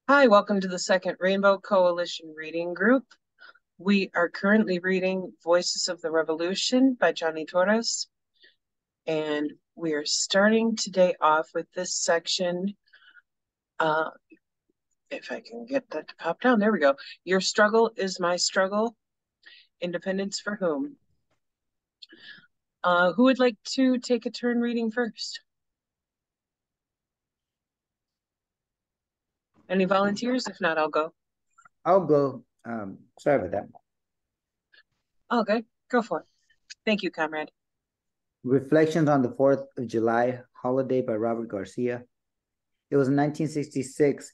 Hi, welcome to the Second Rainbow Coalition Reading Group. We are currently reading Voices of the Revolution by Johnny Torres, and we are starting today off with this section. Uh, if I can get that to pop down, there we go. Your struggle is my struggle. Independence for whom? Who would like to take a turn reading first? Any volunteers? If not, I'll go. I'll go. Sorry about that. Okay, go for it. Thank you, comrade. Reflections on the 4th of July holiday by Robert Garcia. It was in 1966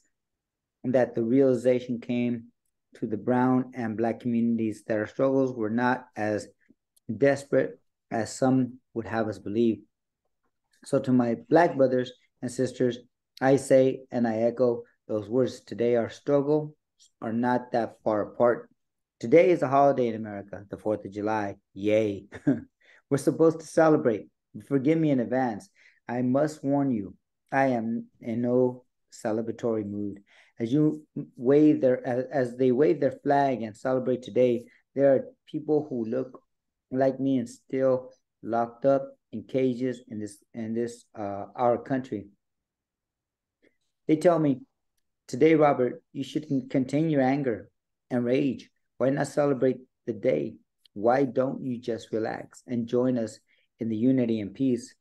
that the realization came to the brown and black communities that our struggles were not as desperate as some would have us believe. So to my black brothers and sisters, I say and I echo those words today. Our struggles are not that far apart. Today is a holiday in America, the 4th of July. Yay. We're supposed to celebrate. Forgive me in advance. I must warn you, I am in no celebratory mood. As they wave their flag and celebrate today, there are people who look like me and still locked up in cages in this our country. They tell me, today, Robert, you should contain your anger and rage. Why not celebrate the day? Why don't you just relax and join us in the unity and peace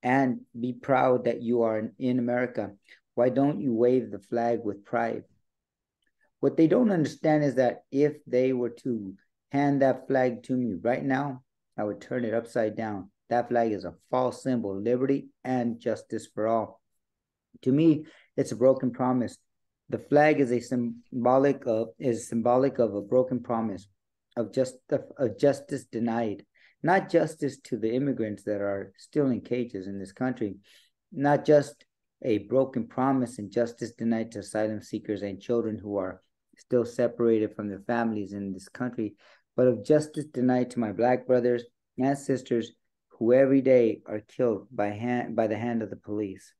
and be proud that you are in America? Why don't you wave the flag with pride? What they don't understand is that if they were to hand that flag to me right now, I would turn it upside down. That flag is a false symbol of liberty and justice for all. To me, it's a broken promise. The flag is symbolic of a broken promise of justice denied, not justice to the immigrants that are still in cages in this country, not just a broken promise and justice denied to asylum seekers and children who are still separated from their families in this country, but of justice denied to my black brothers and sisters who every day are killed by the hand of the police.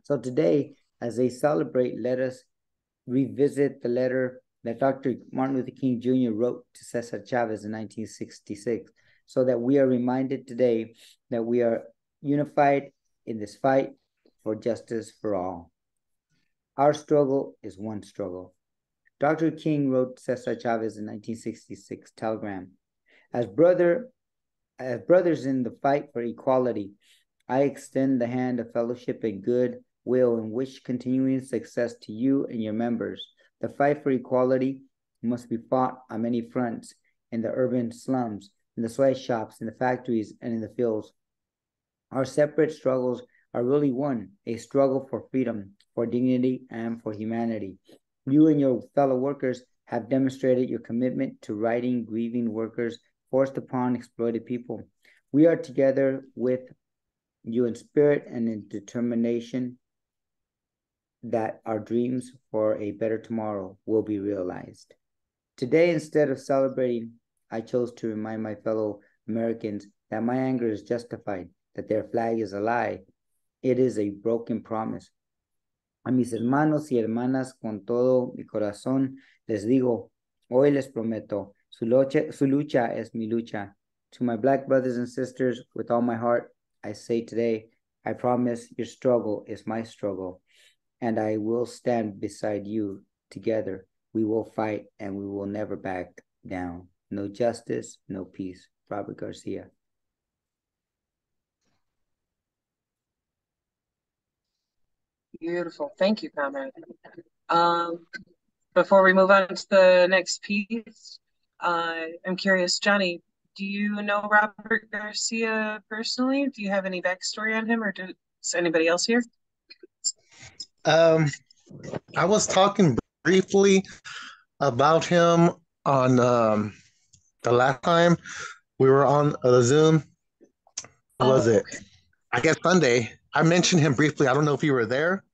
So today, as they celebrate, let us revisit the letter that Dr. Martin Luther King Jr. wrote to Cesar Chavez in 1966, so that we are reminded today that we are unified in this fight for justice for all. Our struggle is one struggle. Dr. King wrote Cesar Chavez in 1966 telegram, as brothers in the fight for equality, I extend the hand of fellowship and good will and wish continuing success to you and your members. The fight for equality must be fought on many fronts, in the urban slums, in the sweatshops, in the factories, and in the fields. Our separate struggles are really one, a struggle for freedom, for dignity, and for humanity. You and your fellow workers have demonstrated your commitment to righting grieving workers forced upon exploited people. We are together with you in spirit and in determination that our dreams for a better tomorrow will be realized. Today, instead of celebrating, I chose to remind my fellow Americans that my anger is justified, that their flag is a lie. It is a broken promise. A mis hermanos y hermanas, con todo mi corazón, les digo, hoy les prometo, su lucha es mi lucha. To my black brothers and sisters, with all my heart, I say today, I promise your struggle is my struggle, and I will stand beside you together. We will fight and we will never back down. No justice, no peace. Robert Garcia. Beautiful. Thank you, comrade. Um, Before we move on to the next piece, I'm curious, Johnny, do you know Robert Garcia personally? Do you have any backstory on him, or does anybody else here? Um, I was talking briefly about him on the last time we were on the Zoom. Was it? Okay. I guess Sunday. I mentioned him briefly. I don't know if you were there,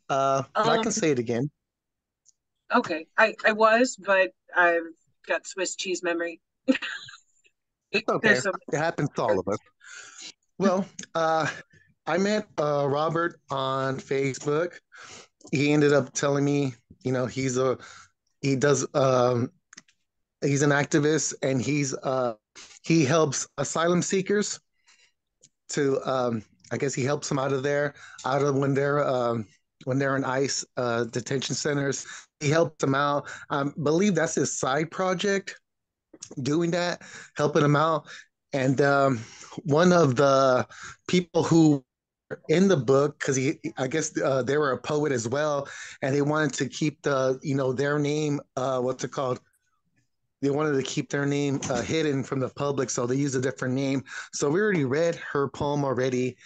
but I Um, can say it again. okay. I was, but I've got Swiss cheese memory. It's okay. There's some. It happens to all of us. Well, I met Robert on Facebook, he ended up telling me, he does he's an activist, and he helps asylum seekers to I guess he helps them out of there, out of when they're in ICE detention centers. He helps them out. Believe that's his side project, doing that, helping them out. And one of the people who in the book, because I guess they were a poet as well, and they wanted to keep their name, what's it called, they wanted to keep their name hidden from the public, so they used a different name. So we already read her poem already,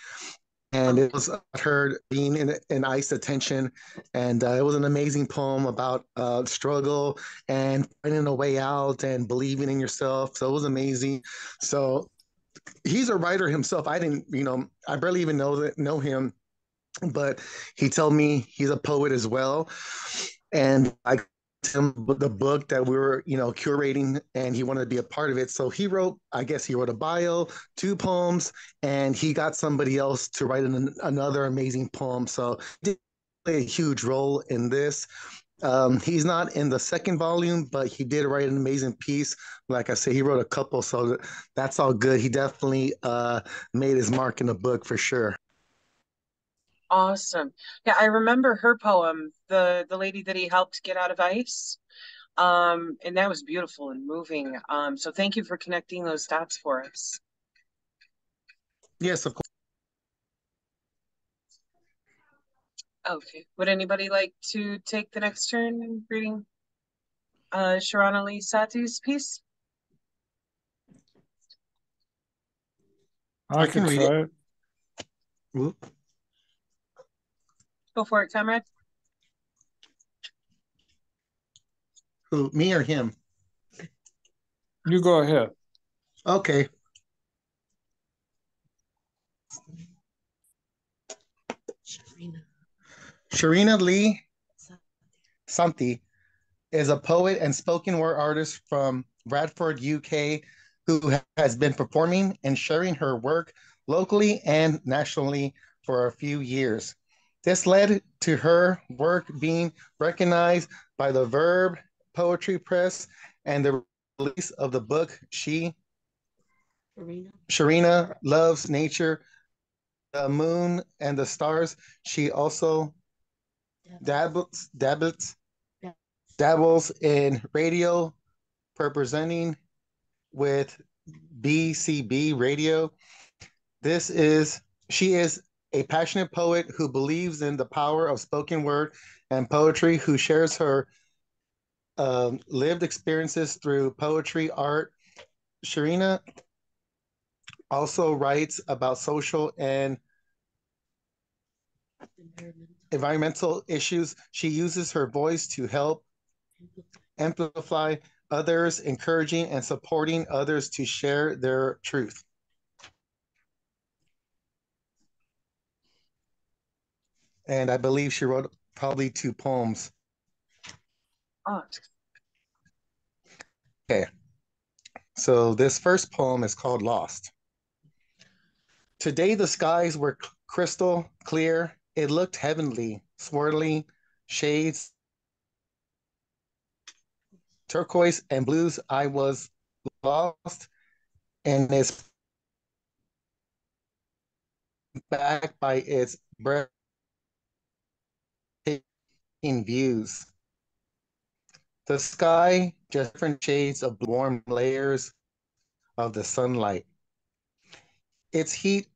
and it was her being in ICE detention, and it was an amazing poem about struggle and finding a way out and believing in yourself. So it was amazing. So he's a writer himself. I didn't, I barely even know him, but he told me he's a poet as well, and I him the book that we were curating, and he wanted to be a part of it. So I guess he wrote a bio, two poems, and he got somebody else to write another amazing poem. So he did play a huge role in this. He's not in the second volume, but he did write an amazing piece. Like I said, he wrote a couple, so that's all good. He definitely made his mark in the book for sure. Awesome. Yeah, I remember her poem, the lady that he helped get out of ICE. And that was beautiful and moving. So thank you for connecting those dots for us. Yes, of course. Okay. Would anybody like to take the next turn in reading Sharana Lee Sati's piece? I can read try it. it. Go for it, comrade. Who, me or him? You go ahead. Okay. Sharina Lee Santi is a poet and spoken word artist from Bradford, UK, who has been performing and sharing her work locally and nationally for a few years. This led to her work being recognized by the Verb Poetry Press and the release of the book Sharina Loves Nature, the Moon and the Stars. She also dabbles in radio, representing with BCB Radio. She is a passionate poet who believes in the power of spoken word and poetry, who shares her lived experiences through poetry, art. Sharina also writes about social and environmental issues. She uses her voice to help amplify others, encouraging and supporting others to share their truth. And I believe she wrote probably two poems. Oh. Okay. So this first poem is called Lost. Today the skies were crystal clear. It looked heavenly, swirling shades, turquoise and blues. I was lost, and it's back by its breathtaking views. The sky, just different shades of warm layers of the sunlight. Its heat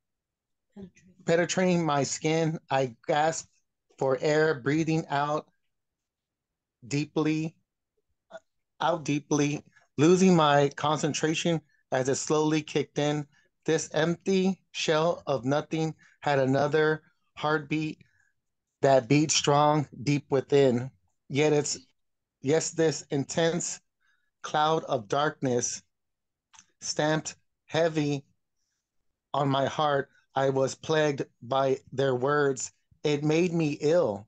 penetrating my skin. I gasped for air, breathing deeply, out deeply, losing my concentration as it slowly kicked in. This empty shell of nothing had another heartbeat that beat strong deep within. Yes, this intense cloud of darkness stamped heavy on my heart. I was plagued by their words. It made me ill.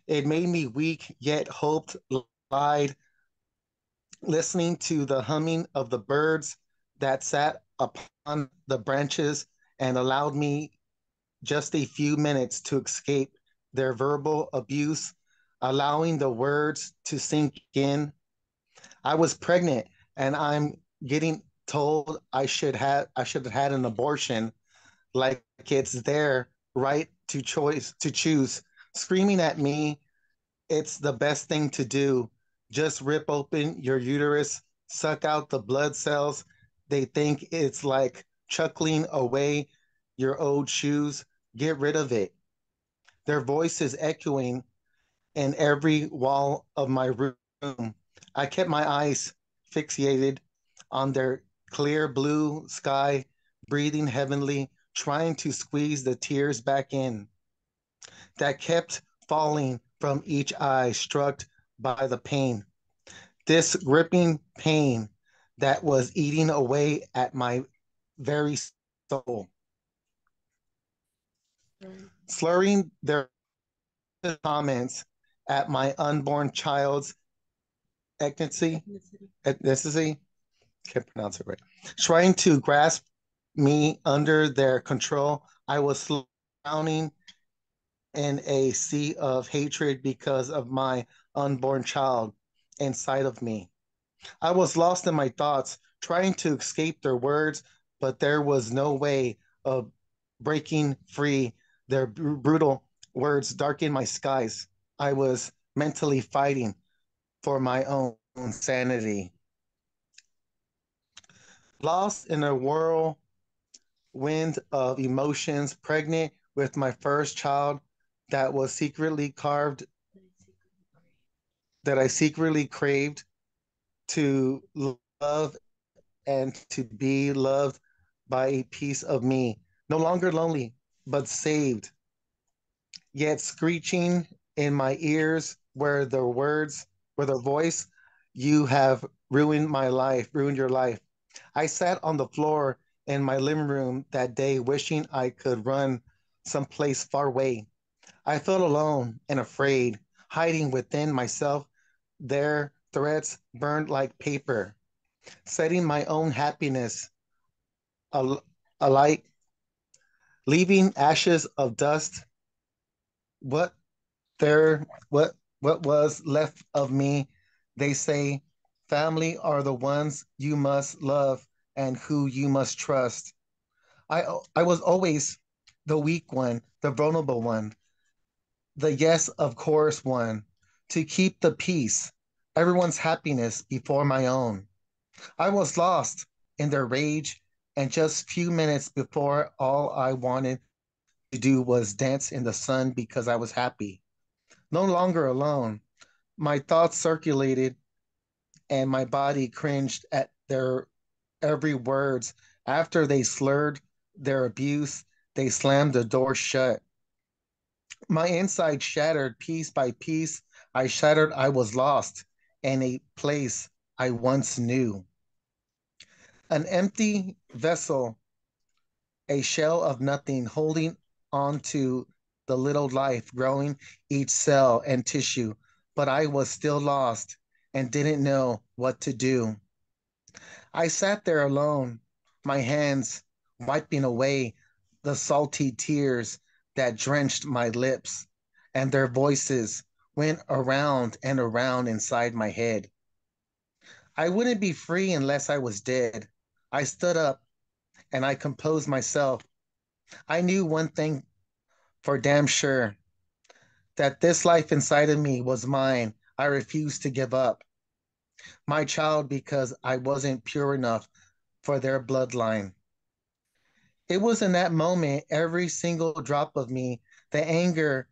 It made me weak, yet hoped lied, listening to the humming of the birds that sat upon the branches and allowed me just a few minutes to escape their verbal abuse, allowing the words to sink in. I was pregnant and I'm getting told I should have had an abortion, like it's their right to choose, screaming at me it's the best thing to do. Just rip open your uterus, suck out the blood cells. They think it's like chuckling away your old shoes. Get rid of it. Their voice is echoing in every wall of my room. I kept my eyes fixated on their clear blue sky, breathing heavenly, trying to squeeze the tears back in that kept falling from each eye, struck by the pain. This gripping pain that was eating away at my very soul, slurring their comments at my unborn child's ethnicity, can't pronounce it right, trying to grasp me under their control. I was drowning in a sea of hatred because of my unborn child inside of me. I was lost in my thoughts, trying to escape their words, but there was no way of breaking free. Their brutal words darkened my skies. I was mentally fighting for my own sanity. Lost in a whirlwind of emotions, pregnant with my first child that was secretly carved, that I secretly craved to love and to be loved by a piece of me, no longer lonely, but saved, yet screeching in my ears where the voice, you have ruined my life, ruined your life. I sat on the floor in my living room that day, wishing I could run someplace far away. I felt alone and afraid, hiding within myself. Their threats burned like paper, setting my own happiness alight, leaving ashes of dust. What there, what was left of me? They say, family are the ones you must love and who you must trust. I was always the weak one, the vulnerable one, the yes, of course one, to keep the peace, everyone's happiness before my own. I was lost in their rage, and just few minutes before, all I wanted to do was dance in the sun because I was happy. No longer alone, my thoughts circulated and my body cringed at their every words. After they slurred their abuse, they slammed the door shut. My inside shattered piece by piece. I shattered, I was lost in a place I once knew. An empty vessel, a shell of nothing, holding on to the little life growing each cell and tissue. But I was still lost and didn't know what to do. I sat there alone, my hands wiping away the salty tears that drenched my lips, and their voices went around and around inside my head. I wouldn't be free unless I was dead. I stood up and I composed myself. I knew one thing for damn sure, that this life inside of me was mine. I refused to give up my child because I wasn't pure enough for their bloodline. It was in that moment, every single drop of me, the anger,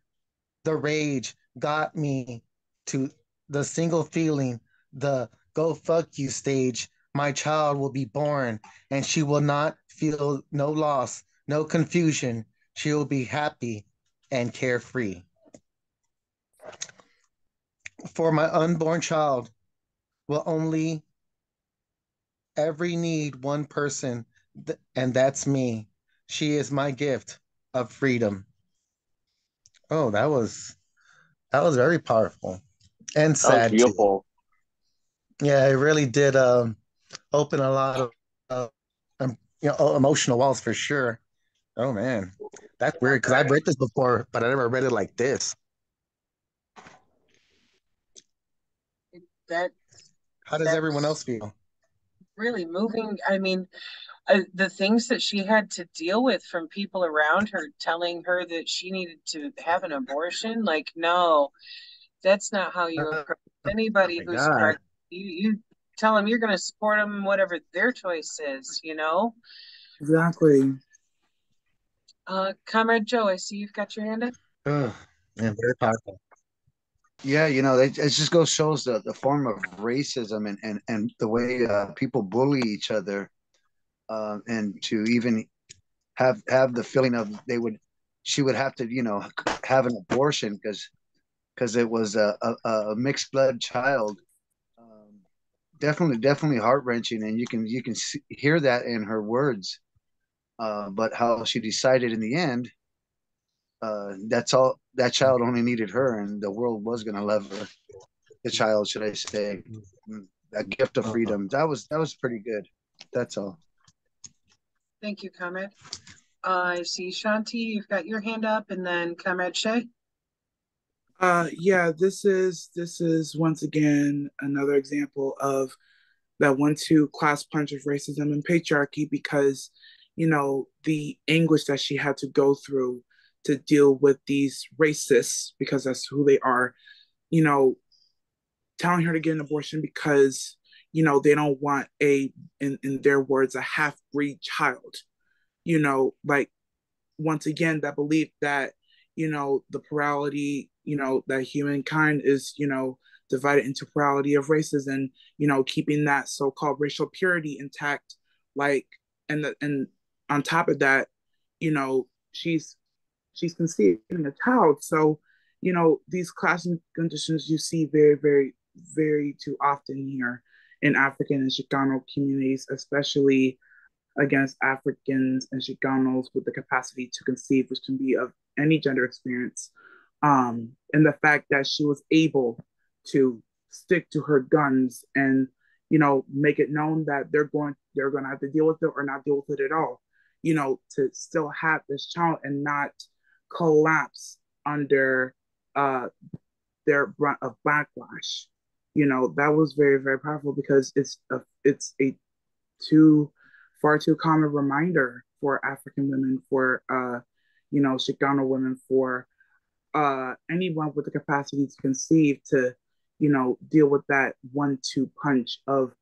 the rage got me to the single feeling, the go fuck you stage. My child will be born and she will not feel no loss, no confusion. She will be happy and carefree. For my unborn child will only every need one person, and that's me. She is my gift of freedom. Oh, that was very powerful and That was sad too. beautiful. Yeah, it really did open a lot of emotional walls for sure. Oh man. That's weird because I've read this before, but I never read it like this. That How does everyone else feel? really moving. I mean, the things that she had to deal with from people around her telling her that she needed to have an abortion. Like, no, that's not how you Oh approach anybody my who's God. pregnant. You tell them you're going to support them, whatever their choice is, you know? Exactly. Comrade Joe, I see you've got your hand up. Ugh, man, very powerful. Yeah, it just goes shows the form of racism and the way people bully each other, and to even have the feeling of she would have to have an abortion because it was a mixed blood child. Um, definitely heart wrenching, and you can hear that in her words. But how she decided in the end, that's all. That child only needed her, and the world was going to love her. The child, should I say? A gift of freedom. That was pretty good. That's all. Thank you, Comrade. I see Shanti, you've got your hand up, and then Comrade Shay. Yeah, this is once again another example of that 1-2 class punch of racism and patriarchy because, the anguish that she had to go through to deal with these racists, because that's who they are, you know, telling her to get an abortion because, they don't want in their words, a half-breed child, like once again that belief that the plurality, that humankind is divided into plurality of races, and keeping that so-called racial purity intact, like, and on top of that, you know she's conceiving a child. So these class conditions you see very, very, very too often here in African and Chicano communities, especially against Africans and Chicanos with the capacity to conceive, which can be of any gender experience. And the fact that she was able to stick to her guns and make it known that they're going to have to deal with it or not deal with it at all. To still have this child and not collapse under uh, their brunt of backlash. That was very, very powerful because it's a too far too common reminder for African women, for Chicano women, for anyone with the capacity to conceive, to deal with that 1-2 punch of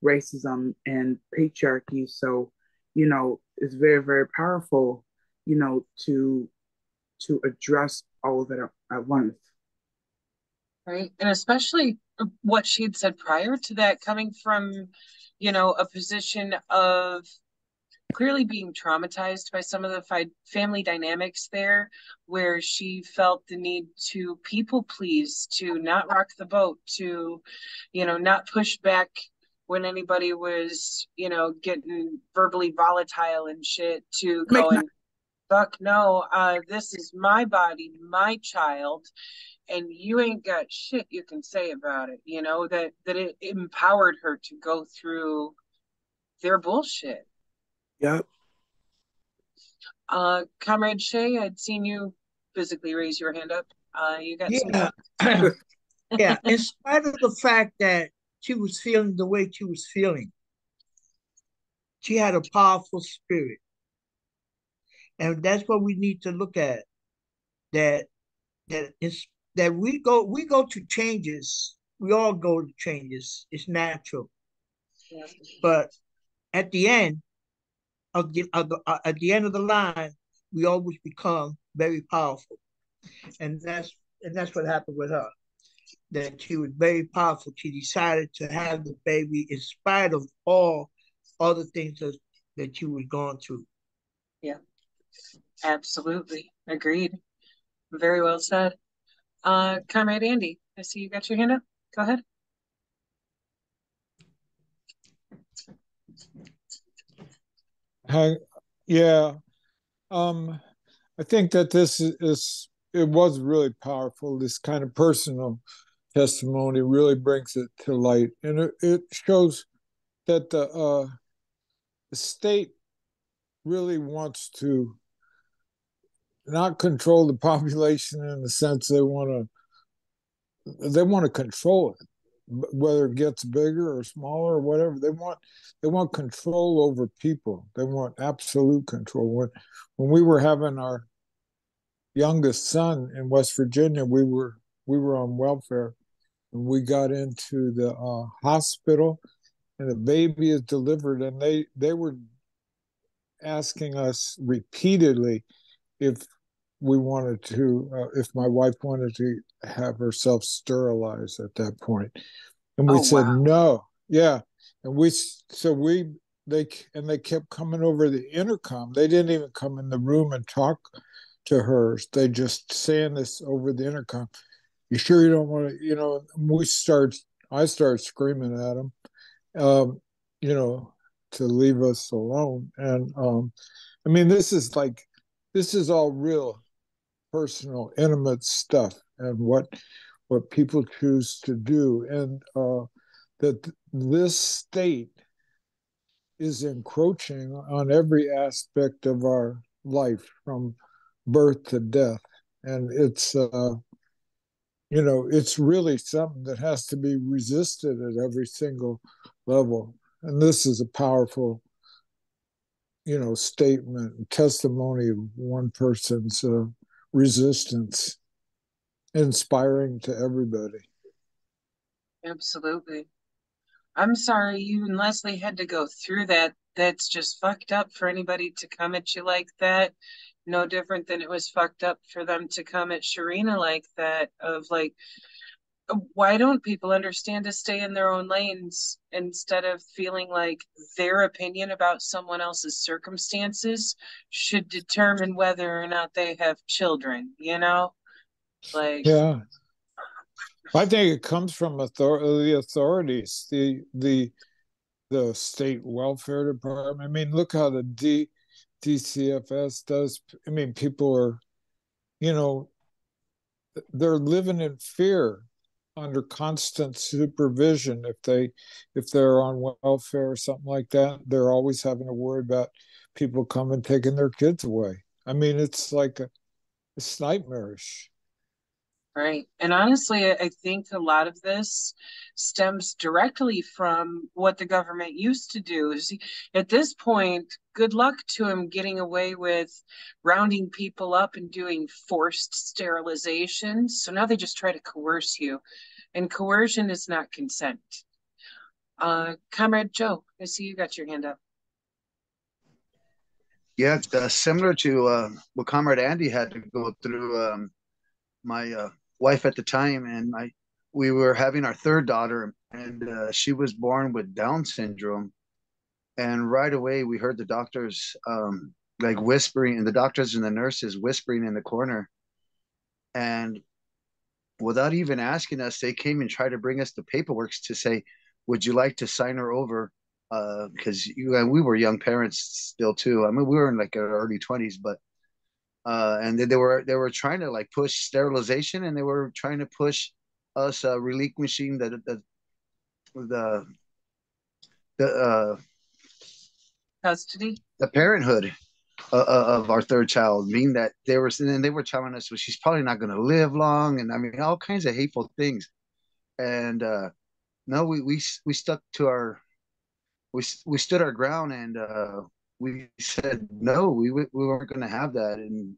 racism and patriarchy. So it's very, very powerful to address all of it at once. Right. And especially what she'd said prior to that, coming from, a position of clearly being traumatized by some of the family dynamics there, where she felt the need to people please, to not rock the boat, to, not push back when anybody was, getting verbally volatile and shit, to going, fuck no, this is my body, my child, and you ain't got shit you can say about it. That it empowered her to go through their bullshit. Yep. Comrade Shay, I'd seen you physically raise your hand up. You got some Yeah. Yeah. In spite of the fact that she was feeling the way she was feeling, she had a powerful spirit. And that's what we need to look at. That that we go to changes. We all go to changes. It's natural. Yeah. But at the end at the end of the line, we always become very powerful. And that's what happened with her. That she was very powerful. She decided to have the baby in spite of all other things that she was going through. Yeah, absolutely. Agreed. Very well said. Comrade Andy, I see you got your hand up. Go ahead. Hi, yeah. I think that this is it was really powerful. This kind of personal testimony really brings it to light, and it shows that the state really wants to not control the population in the sense they want to control it, whether it gets bigger or smaller or whatever. They want control over people. They want absolute control. When we were having our youngest son in West Virginia, we were on welfare, and we got into the hospital, and the baby is delivered, and they were asking us repeatedly if we wanted to, if my wife wanted to have herself sterilized at that point, and we Oh, said wow. no. Yeah, and they kept coming over the intercom. They didn't even come in the room and talk to her. They just saying this over the intercom. You sure you don't want to? I start screaming at them, um, you know, to leave us alone. And I mean, this is all real personal, intimate stuff, and what people choose to do, and that this state is encroaching on every aspect of our life from birth to death, and it's really something that has to be resisted at every single level. And this is a powerful, statement, testimony of one person's resistance, inspiring to everybody. Absolutely. I'm sorry you and Leslie had to go through that. That's just fucked up for anybody to come at you like that. No different than it was fucked up for them to come at Sharina like that, of like, why don't people understand to stay in their own lanes instead of feeling like their opinion about someone else's circumstances should determine whether or not they have children, Like, Yeah, I think it comes from the authorities, the state welfare department. I mean, look how the DCFS does. I mean, people are, you know, they're living in fear under constant supervision. If they're on welfare or something like that, they're always having to worry about people coming taking their kids away. I mean, it's nightmarish. right. And honestly, I think a lot of this stems directly from what the government used to do. Is at this point, good luck to him getting away with rounding people up and doing forced sterilization. So now they just try to coerce you, and coercion is not consent. Comrade Joe, I see you got your hand up. Yeah, similar to what Comrade Andy had to go through. My wife at the time and we were having our third daughter, and she was born with Down syndrome. And right away, we heard the doctors like whispering, and the doctors and the nurses whispering in the corner. And without even asking us, they came and tried to bring us the paperwork to say, "Would you like to sign her over?" Because we were young parents still too. I mean, we were in like our early 20s, but and they were trying to like push sterilization, and they were trying to push us relinquishing the the Custody? the parenthood of our third child, meaning that they were telling us, well, she's probably not going to live long, and I mean all kinds of hateful things. And no, we stuck to we stood our ground, and we said no, we weren't going to have that. And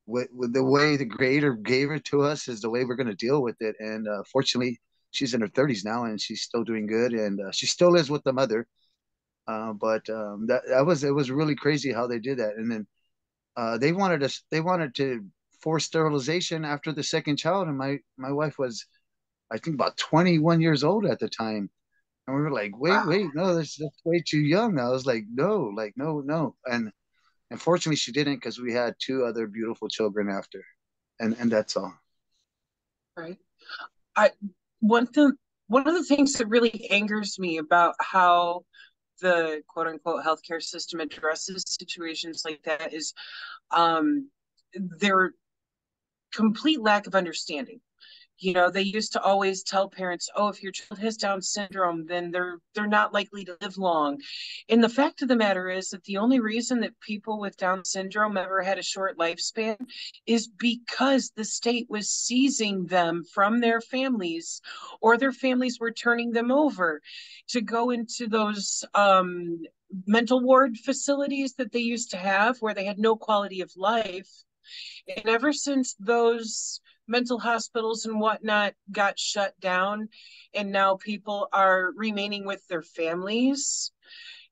with the way the creator gave it to us is the way we're going to deal with it. And fortunately, she's in her 30s now, and she's still doing good, and she still lives with the mother. But that was it was really crazy how they did that. And then they wanted to force sterilization after the second child, and my wife was, I think, about 21 years old at the time. And we were like, wait, Wow. wait, no, that's way too young. I was like, no, no. And unfortunately, she didn't, because we had two other beautiful children after, and that's all. Right. I one thing one of the things that really angers me about how the quote unquote healthcare system addresses situations like that is their complete lack of understanding. You know, they used to always tell parents, oh, if your child has Down syndrome, then they're not likely to live long. And the fact of the matter is that the only reason that people with Down syndrome ever had a short lifespan is because the state was seizing them from their families, or their families were turning them over to go into those mental ward facilities that they used to have where they had no quality of life. And ever since those mental hospitals and whatnot got shut down, and now people are remaining with their families,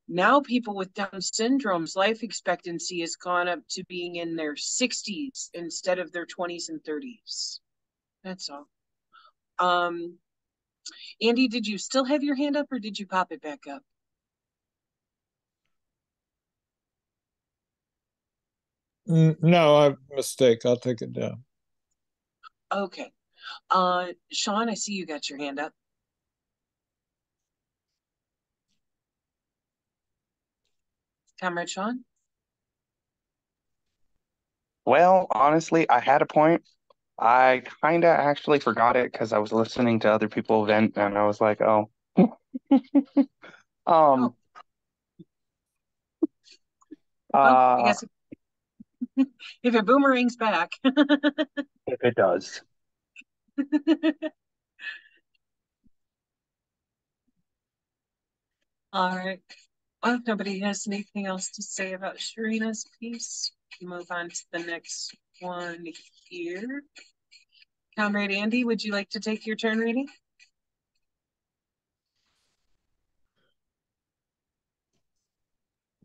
now people with Down syndrome's life expectancy has gone up to being in their 60s instead of their 20s and 30s. That's all. Andy, did you still have your hand up, or did you pop it back up? No, I mistake. I'll take it down. Okay. Sean, I see you got your hand up. Comrade Sean? Well, honestly, I had a point. I kind of actually forgot it because I was listening to other people vent, and I was like, oh. Oh, well, I guess if it boomerangs back. If it does. All right. Well, if nobody has anything else to say about Sharina's piece, move on to the next one here. Comrade Andy, would you like to take your turn reading?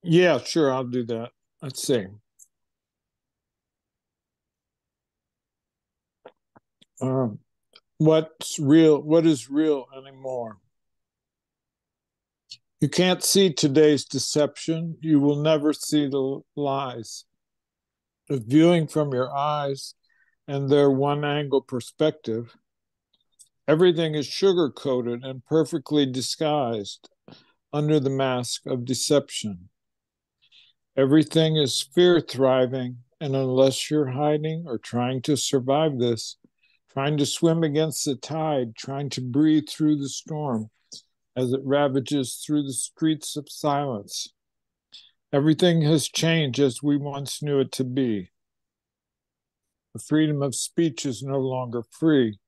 Yeah, sure, I'll do that. Let's see. What's real? What is real anymore? You can't see today's deception. You will never see the lies. The viewing from your eyes and their one angle perspective, everything is sugar coated and perfectly disguised under the mask of deception. Everything is fear thriving, and unless you're hiding or trying to survive this, trying to swim against the tide, trying to breathe through the storm as it ravages through the streets of silence, everything has changed as we once knew it to be. The freedom of speech is no longer free.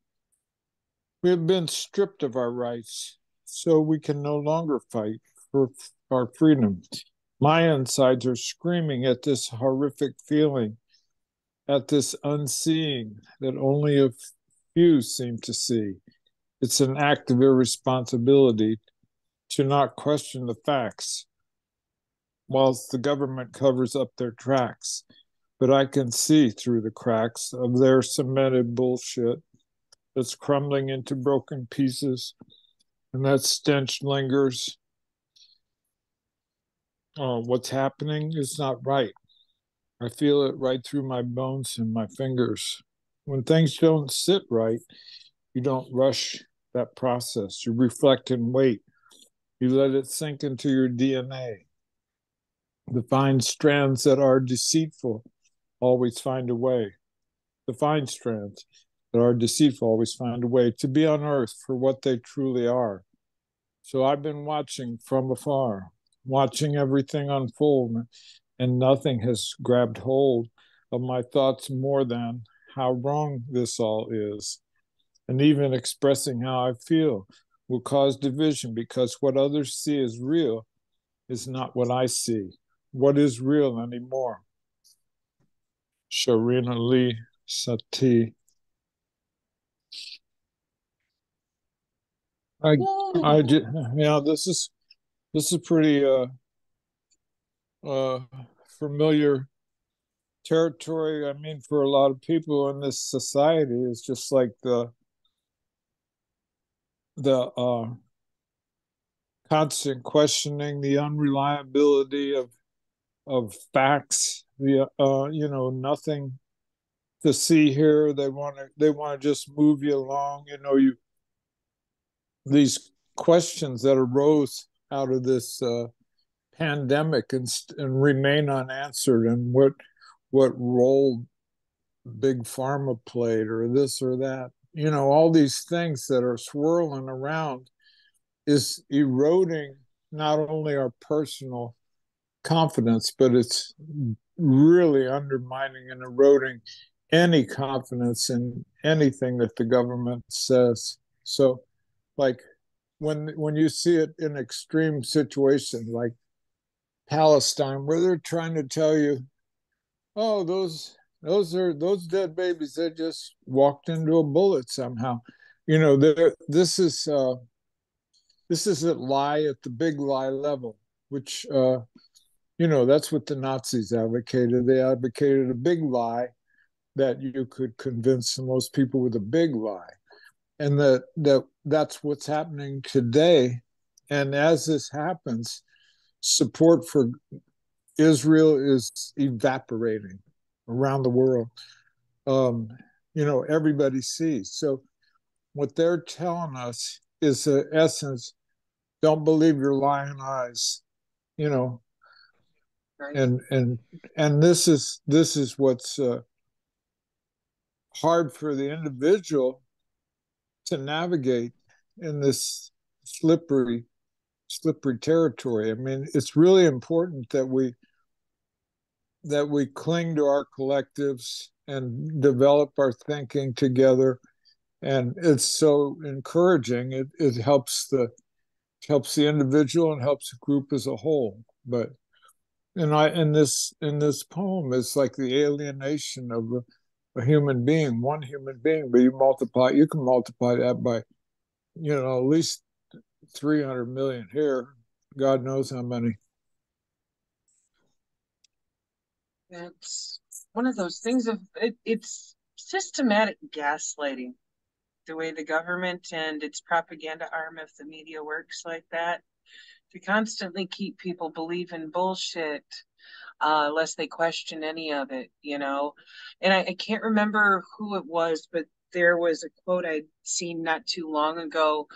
We have been stripped of our rights, so we can no longer fight for our freedom. My insides are screaming at this horrific feeling, at this unseeing that only a few seem to see. It's an act of irresponsibility to not question the facts, whilst the government covers up their tracks. But I can see through the cracks of their cemented bullshit that's crumbling into broken pieces, and that stench lingers. What's happening is not right. I feel it right through my bones and my fingers. When things don't sit right, you don't rush that process. You reflect and wait. You let it sink into your DNA. The fine strands that are deceitful always find a way. The fine strands that are deceitful always find a way to be unearthed for what they truly are. So I've been watching from afar, watching everything unfold, and nothing has grabbed hold of my thoughts more than how wrong this all is. And even expressing how I feel will cause division because what others see as real is not what I see. What is real anymore? Sharina Lee Sati. Yeah, this is pretty familiar territory. I mean, for a lot of people in this society, it's just like the constant questioning, the unreliability of facts. The nothing to see here. They want to just move you along. These questions that arose out of this pandemic and remain unanswered, and what role big pharma played, or this or that. all these things that are swirling around is eroding not only our personal confidence, but it's really undermining and eroding any confidence in anything that the government says. So, like when you see it in extreme situations like Palestine, where they're trying to tell you, oh, those dead babies that just walked into a bullet somehow. This is a lie at the big lie level, which that's what the Nazis advocated. They advocated a big lie that you could convince most people with a big lie, and that's what's happening today. And as this happens, support for Israel is evaporating around the world. Everybody sees. So what they're telling us is the essence: don't believe your lying eyes. Right. And this is what's hard for the individual to navigate in this slippery territory. I mean, it's really important that we cling to our collectives and develop our thinking together. And it's so encouraging. It helps the individual and helps the group as a whole. But in this poem, it's like the alienation of a human being, one human being, but you can multiply that by, at least 300 million here. God knows how many. It's one of those things of it's systematic gaslighting, the way the government and its propaganda arm of the media works like that, to constantly keep people believing bullshit, lest they question any of it, And I can't remember who it was, but there was a quote I'd seen not too long ago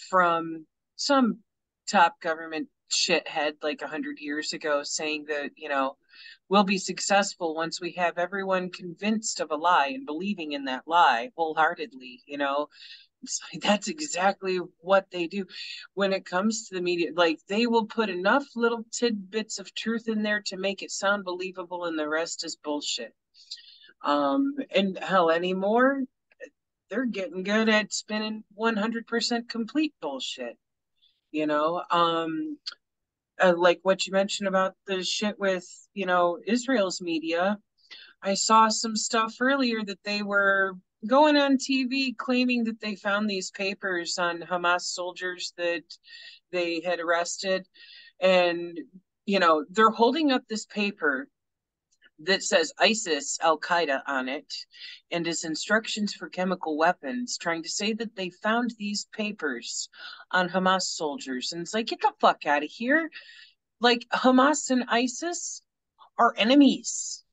from some top government shithead like 100 years ago saying that, we'll be successful once we have everyone convinced of a lie and believing in that lie wholeheartedly, That's exactly what they do when it comes to the media. Like, they will put enough little tidbits of truth in there to make it sound believable, and the rest is bullshit. And hell, anymore, they're getting good at spinning 100% complete bullshit. Like what you mentioned about the shit with, Israel's media. I saw some stuff earlier that they were going on TV claiming that they found these papers on Hamas soldiers that they had arrested. And, they're holding up this paper that says ISIS, Al Qaeda on it, and is instructions for chemical weapons, trying to say that they found these papers on Hamas soldiers. And it's like, get the fuck out of here. Like, Hamas and ISIS are enemies.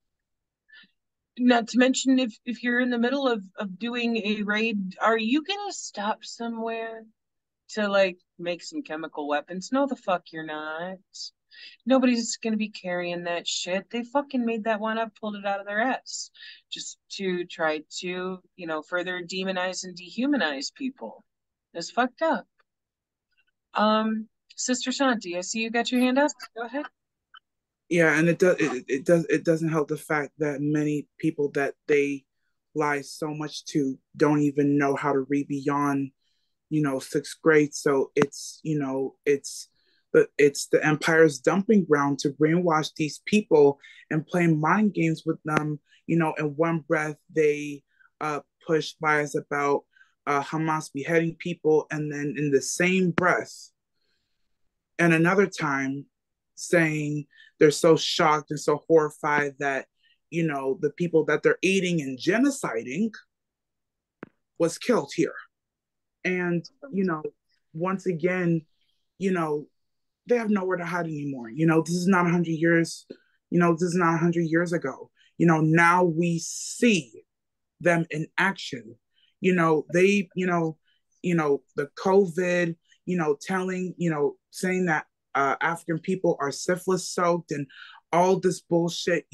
Not to mention, if you're in the middle of doing a raid, are you gonna stop somewhere to like make some chemical weapons? No, the fuck you're not. Nobody's gonna be carrying that shit. They fucking made that one up, pulled it out of their ass, just to try to, further demonize and dehumanize people. It's fucked up. Sister Shanti, I see you got your hand up. Go ahead. Yeah, and it doesn't help the fact that many people that they lie so much to don't even know how to read beyond, sixth grade. So it's the empire's dumping ground to brainwash these people and play mind games with them. In one breath they push bias about Hamas beheading people, and then in the same breath, and another time, saying they're so shocked and so horrified that the people that they're eating and genociding was killed here. And once again, they have nowhere to hide anymore. This is not 100 years. This is not 100 years ago. Now we see them in action. They, the COVID, telling, saying that African people are syphilis soaked and all this bullshit,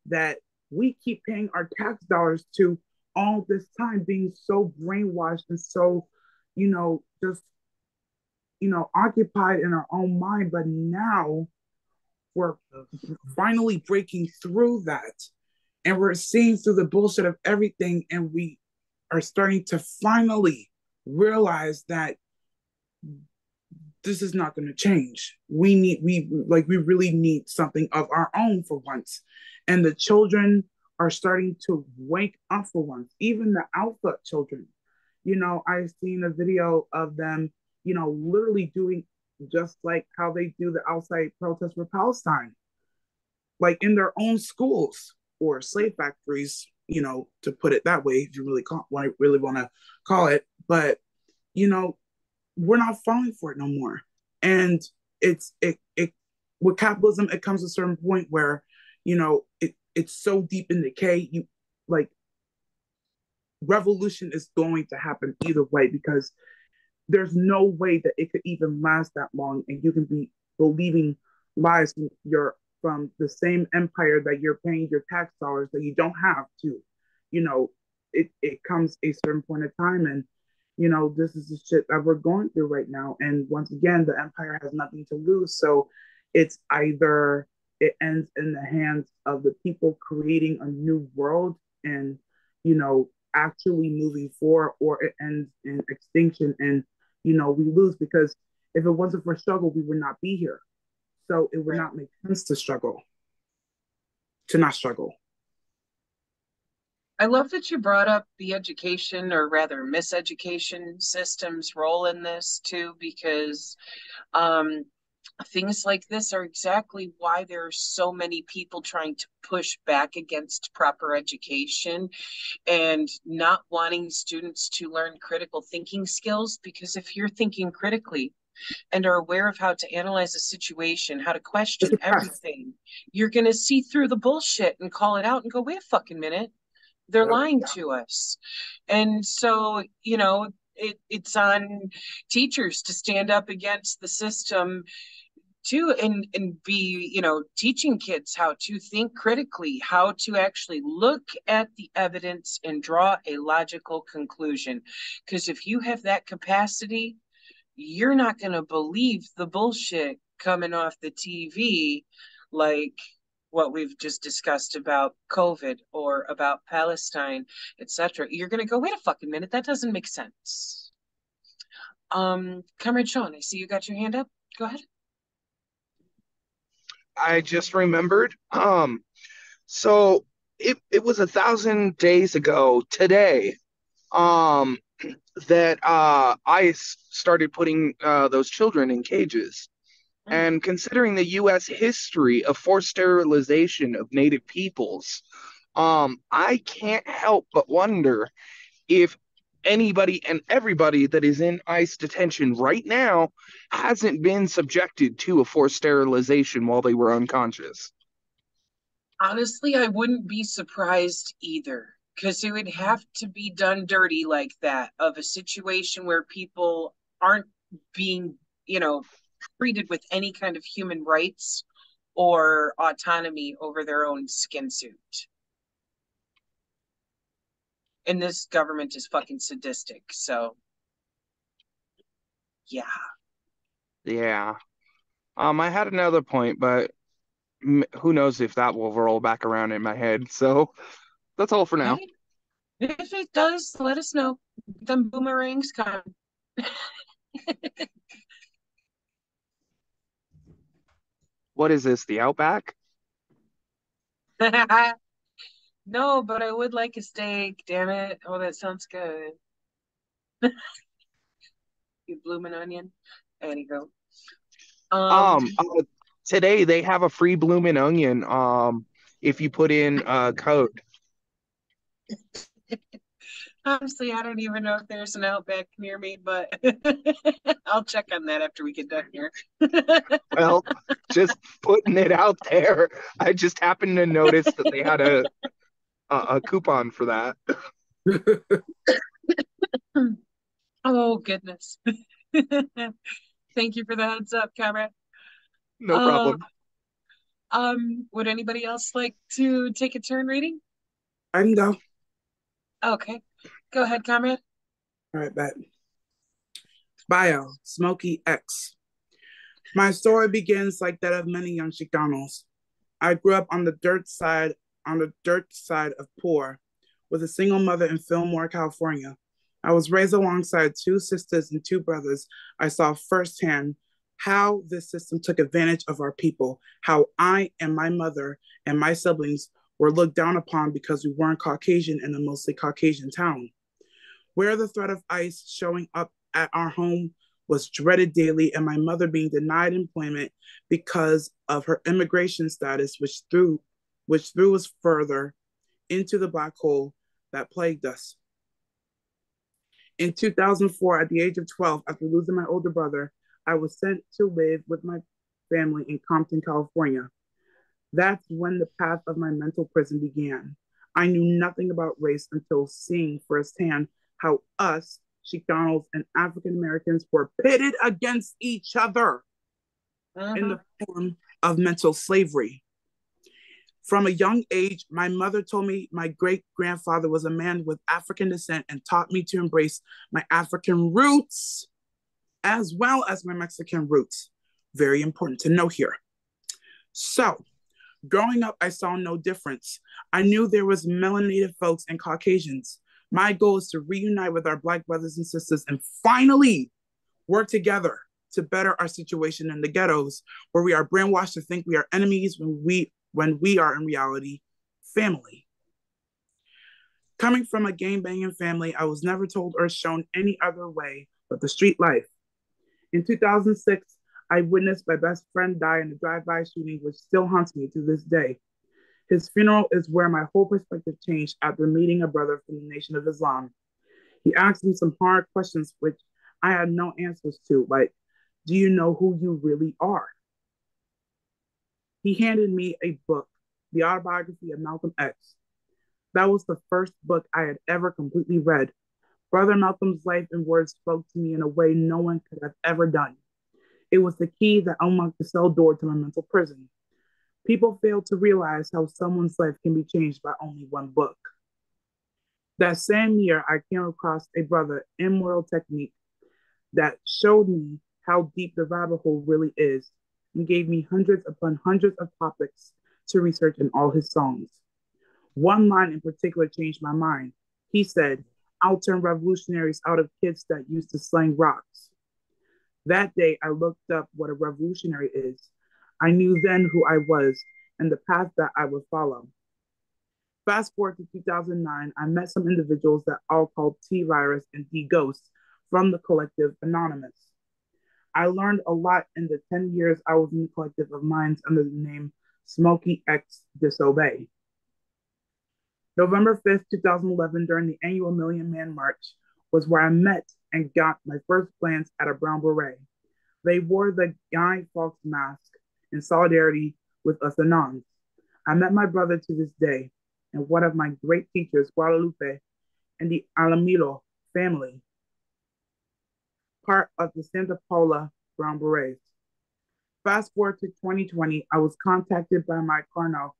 that we keep paying our tax dollars to all this time being so brainwashed and so, just, occupied in our own mind. But now we're finally breaking through that, and we're seeing through the bullshit of everything, and we are starting to finally realize that this is not going to change. We really need something of our own for once. And the children are starting to wake up for once, even the alpha children. I've seen a video of them, literally doing just like how they do the outside protests for Palestine, like in their own schools or slave factories, to put it that way, if you really want to call it. But, we're not falling for it no more. And with capitalism, it comes to a certain point where, it's so deep in decay. Revolution is going to happen either way, because there's no way that it could even last that long, and you can be believing lies from the same empire that you're paying your tax dollars that you don't have to. It comes a certain point of time, and this is the shit that we're going through right now. And once again, the empire has nothing to lose. So it's either it ends in the hands of the people creating a new world and, actually moving forward, or it ends in extinction and, we lose. Because if it wasn't for struggle, we would not be here. So it would not make sense to not struggle. I love that you brought up the education, or rather miseducation system's role in this too, because things like this are exactly why there are so many people trying to push back against proper education and not wanting students to learn critical thinking skills. Because if you're thinking critically and are aware of how to analyze a situation, how to question everything, you're going to see through the bullshit and call it out and go, wait a fucking minute. They're lying to us. And so, it's on teachers to stand up against the system too, and be, teaching kids how to think critically, how to actually look at the evidence and draw a logical conclusion. Because if you have that capacity, you're not going to believe the bullshit coming off the TV, like what we've just discussed about COVID or about Palestine, etc. You're going to go, wait a fucking minute, that doesn't make sense. Comrade Sean, I see you got your hand up. Go ahead. I just remembered. So it was 1,000 days ago today, that ICE started putting those children in cages. And considering the U.S. history of forced sterilization of Native peoples, I can't help but wonder if anybody and everybody that is in ICE detention right now hasn't been subjected to a forced sterilization while they were unconscious. Honestly, I wouldn't be surprised either, because it would have to be done dirty like that, of a situation where people aren't being, treated with any kind of human rights or autonomy over their own skin suit. And this government is fucking sadistic, so yeah. Yeah. I had another point, but who knows if that will roll back around in my head. So that's all for now. Right? If it does, let us know. Them boomerangs come. What is this, the Outback? No, but I would like a steak, damn it. Oh, that sounds good. You bloomin' onion. Anywho. Today they have a free bloomin' onion if you put in code. Honestly, I don't even know if there's an Outback near me, but I'll check on that after we get done here. Well, just putting it out there. I just happened to notice that they had a coupon for that. Oh, goodness. Thank you for the heads up, Comrade. No problem. Would anybody else like to take a turn reading? I can go. Okay. Go ahead, comrade. All right, bet. Bio, Smokey X. My story begins like that of many young Chicanos. I grew up on the dirt side of poor, with a single mother in Fillmore, California. I was raised alongside two sisters and two brothers. I saw firsthand how this system took advantage of our people, how I and my mother and my siblings were looked down upon because we weren't Caucasian in a mostly Caucasian town, where the threat of ICE showing up at our home was dreaded daily, and my mother being denied employment because of her immigration status, which threw us further into the black hole that plagued us. In 2004, at the age of 12, after losing my older brother, I was sent to live with my family in Compton, California. That's when the path of my mental prison began. I knew nothing about race until seeing firsthand how us, Chicanos and African Americans, were pitted against each other in the form of mental slavery. From a young age, my mother told me my great grandfather was a man with African descent and taught me to embrace my African roots as well as my Mexican roots. Very important to know here. So, growing up, I saw no difference. I knew there was melanated folks and Caucasians. My goal is to reunite with our Black brothers and sisters and finally work together to better our situation in the ghettos, where we are brainwashed to think we are enemies when we are in reality family. Coming from a gang-banging family, I was never told or shown any other way but the street life. In 2006, I witnessed my best friend die in a drive-by shooting, which still haunts me to this day. His funeral is where my whole perspective changed after meeting a brother from the Nation of Islam. He asked me some hard questions which I had no answers to, like, do you know who you really are? He handed me a book, The Autobiography of Malcolm X. That was the first book I had ever completely read. Brother Malcolm's life and words spoke to me in a way no one could have ever done. It was the key that unlocked the cell door to my mental prison. People fail to realize how someone's life can be changed by only one book. That same year, I came across a brother, Immortal Technique, that showed me how deep the rabbit hole really is and gave me hundreds upon hundreds of topics to research in all his songs. One line in particular changed my mind. He said, I'll turn revolutionaries out of kids that used to sling rocks. That day, I looked up what a revolutionary is. I knew then who I was and the path that I would follow. Fast forward to 2009, I met some individuals that all called T-Virus and D-Ghost from the collective Anonymous. I learned a lot in the 10 years I was in the collective of minds under the name Smokey X Disobey. November 5th, 2011, during the annual Million Man March, was where I met and got my first glance at a brown beret. They wore the Guy Fawkes mask in solidarity with us Anons. I met my brother to this day and one of my great teachers, Guadalupe, and the Alamilo family, part of the Santa Paula Brown Berets. Fast forward to 2020, I was contacted by my colonel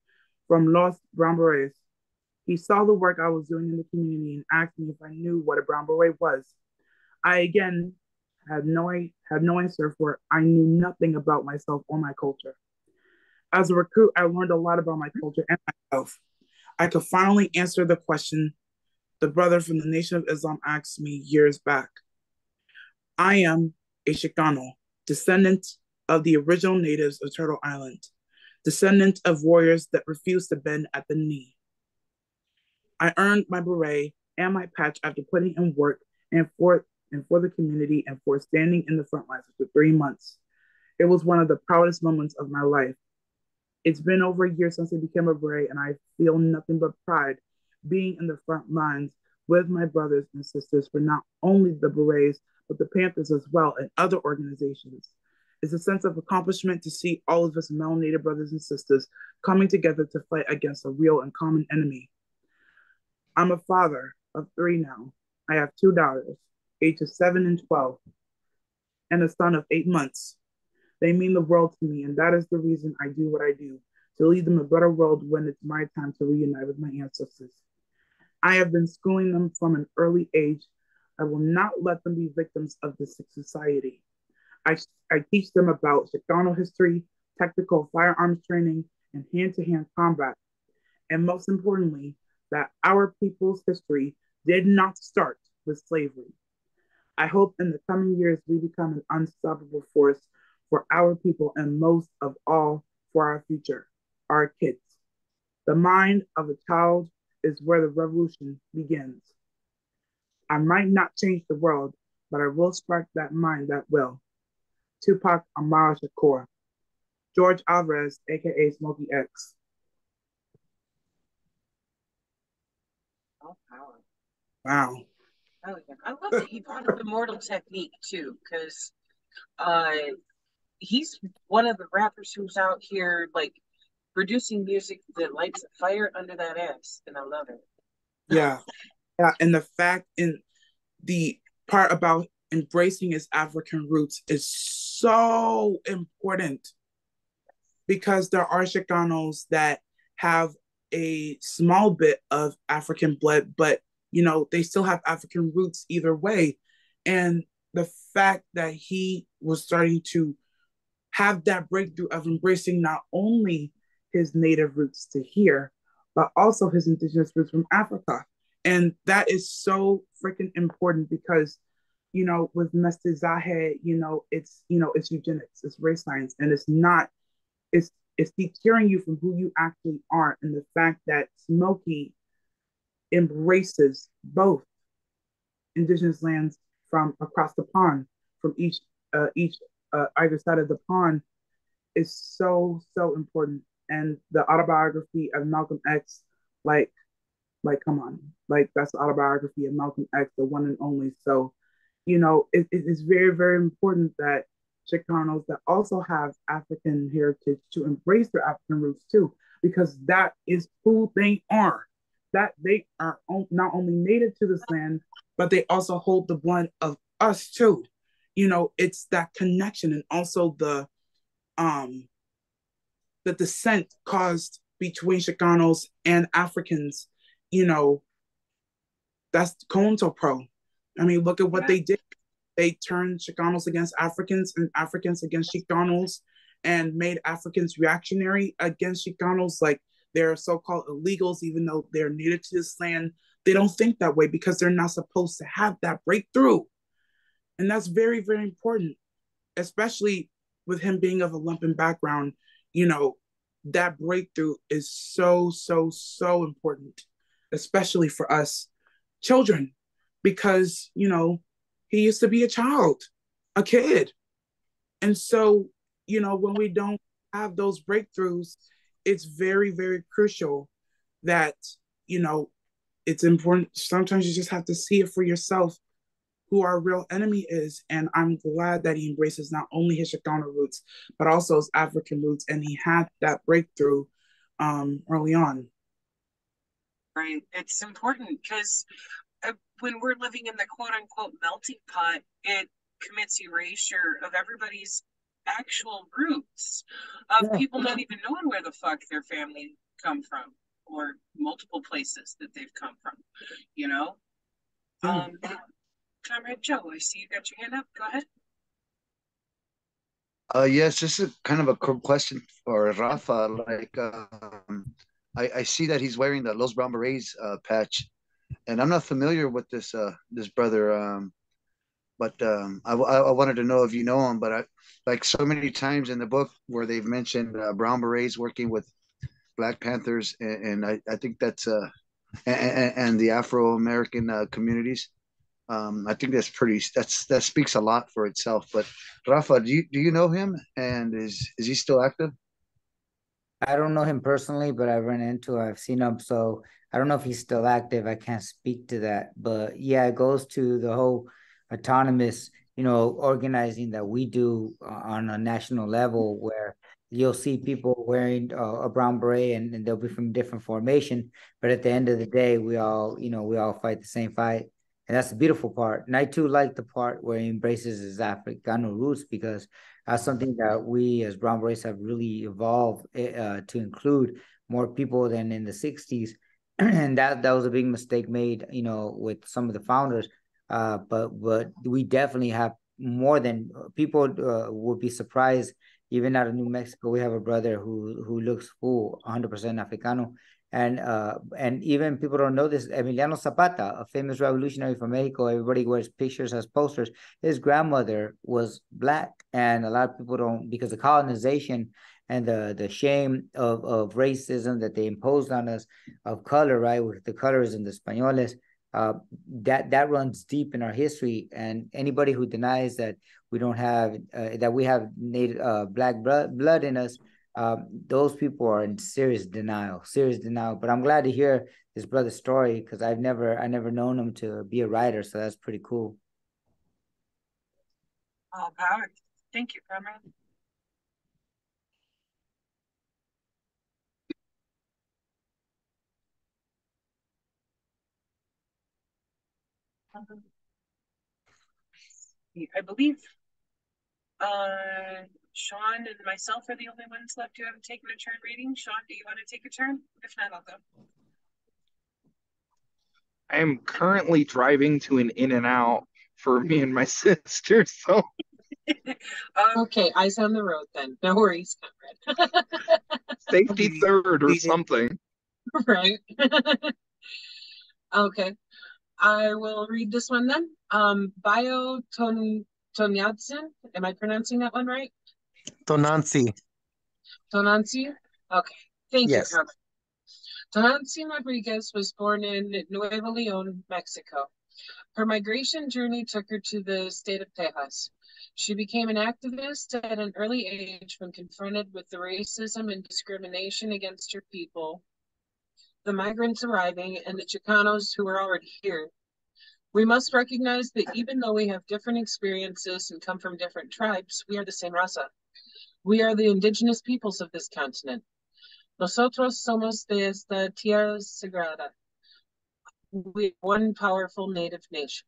from Los Brown Berets. He saw the work I was doing in the community and asked me if I knew what a brown beret was. I again had no answer, for I knew nothing about myself or my culture. As a recruit, I learned a lot about my culture and myself. I could finally answer the question the brother from the Nation of Islam asked me years back. I am a Chicano, descendant of the original natives of Turtle Island, descendant of warriors that refused to bend at the knee. I earned my beret and my patch after putting in work and for the community and for standing in the front lines for 3 months. It was one of the proudest moments of my life. It's been over a year since I became a beret, and I feel nothing but pride being in the front lines with my brothers and sisters for not only the berets, but the Panthers as well and other organizations. It's a sense of accomplishment to see all of us melanated brothers and sisters coming together to fight against a real and common enemy. I'm a father of 3 now. I have 2 daughters, ages 7 and 12, and a son of 8 months. They mean the world to me, and that is the reason I do what I do, to lead them a better world when it's my time to reunite with my ancestors. I have been schooling them from an early age. I will not let them be victims of this society. I, I teach them about Chicano history, tactical firearms training, and hand to hand combat. And most importantly, that our people's history did not start with slavery. I hope in the coming years we become an unstoppable force for our people and most of all for our future, our kids. The mind of a child is where the revolution begins. I might not change the world, but I will spark that mind that will. Tupac Amaru Shakur, George Alvarez, aka Smokey X. Oh, power. Wow. Oh, yeah. I love that he brought up Immortal Technique too, because he's one of the rappers who's out here like producing music that lights a fire under that ass, and I love it. Yeah. Yeah. And the fact in the part about embracing his African roots is so important because there are Chicanos that have a small bit of African blood, but they still have African roots either way. And the fact that he was starting to have that breakthrough of embracing not only his native roots to here, but also his indigenous roots from Africa. And that is so freaking important because, with mestizaje, it's eugenics, it's race science, and it's deterring you from who you actually are. And the fact that Smokey embraces both indigenous lands from across the pond, from each either side of the pond, is so so important. And the autobiography of Malcolm X, like come on, like that's the autobiography of Malcolm X, the one and only. So, it is very very important that Chicanos that also have African heritage to embrace their African roots too, because that is who they are. That they are not only native to this land, but they also hold the blood of us too. It's that connection, and also um the descent caused between Chicanos and Africans. You know, that's CONTOPRO. I mean, look at what they did. They turned Chicanos against Africans and Africans against Chicanos, and made Africans reactionary against Chicanos. Like they're so-called illegals, even though they're native to this land. They don't think that way because they're not supposed to have that breakthrough. And that's very, very important, especially with him being of a lumpen background. You know, that breakthrough is so, so, so important, especially for us children, because, he used to be a child, a kid. And so, when we don't have those breakthroughs, it's very, very crucial that, you know, it's important. Sometimes you just have to see it for yourself who our real enemy is. And I'm glad that he embraces not only his Chicano roots, but also his African roots. And he had that breakthrough early on. Right. It's important because when we're living in the quote unquote melting pot, it commits erasure of everybody's actual roots of people not even knowing where the fuck their family come from or multiple places that they've come from, Comrade Joe, I see you got your hand up. Go ahead. Yes, just a kind of a quick question for Rafa. Like, I see that he's wearing the Los Brown Berets patch, and I'm not familiar with this brother. I wanted to know if you know him. But like so many times in the book where they've mentioned Brown Berets working with Black Panthers, and I think that's and the Afro American communities. I think that speaks a lot for itself. But Rafa, do you know him, and is he still active? I don't know him personally, but I've seen him. So I don't know if he's still active. I can't speak to that. But yeah, it goes to the whole autonomous, organizing that we do on a national level, where you'll see people wearing a brown beret, and they'll be from different formation. But at the end of the day, we all fight the same fight. And that's the beautiful part. And I too like the part where he embraces his Africano roots, because that's something that we as Brown Berets have really evolved to include more people than in the 60s. and that was a big mistake made, with some of the founders. But we definitely have more than people would be surprised. Even out of New Mexico, we have a brother who looks full 100% Africano, and even people don't know this. Emiliano Zapata, a famous revolutionary from Mexico, everybody wears pictures as posters. His grandmother was black, and a lot of people don't, because of colonization and the shame of racism that they imposed on us, of color, right? With the colors and the Españoles, that runs deep in our history. And anybody who denies that we don't have that we have native black blood in us, those people are in serious denial. But I'm glad to hear this brother's story, because I never known him to be a writer, so that's pretty cool. All power. Thank you, Conrad. I believe Sean and myself are the only ones left who haven't taken a turn reading. Sean, do you want to take a turn? If not, I'll go. I am currently driving to an In-N-Out for me and my sister, so Okay, eyes on the road then. No worries, Conrad. safety third or something. Right. Okay. I will read this one then. Bio Tonyadzen. Am I pronouncing that one right? Tonancy. Tonancy? Okay. Thank you, Yes. Carmen. Tonancy Rodriguez was born in Nuevo León, Mexico. Her migration journey took her to the state of Texas. She became an activist at an early age when confronted with the racism and discrimination against her people, the migrants arriving, and the Chicanos who were already here. We must recognize that even though we have different experiences and come from different tribes, we are the same raza. We are the indigenous peoples of this continent. Nosotros somos de esta tierra sagrada. We are one powerful native nation.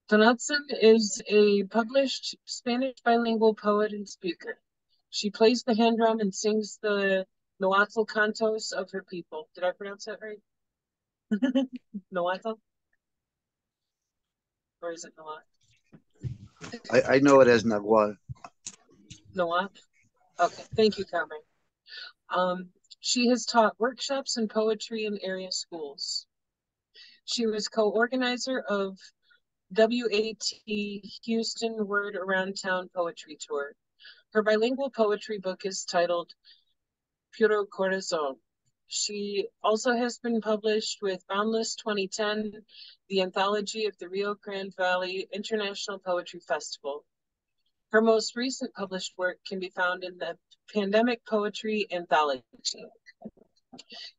Tonantzin is a published Spanish bilingual poet and speaker. She plays the hand drum and sings the Nahuatl cantos of her people. Did I pronounce that right? Nahuatl? Or is it Nahuatl? I know it as Nagual. Nahuatl? Okay, thank you, Carmen. She has taught workshops in poetry in area schools. She was co-organizer of WAT Houston Word Around Town Poetry Tour. Her bilingual poetry book is titled Puro Corazon. She also has been published with Boundless 2010, the anthology of the Rio Grande Valley International Poetry Festival. Her most recent published work can be found in the Pandemic Poetry Anthology.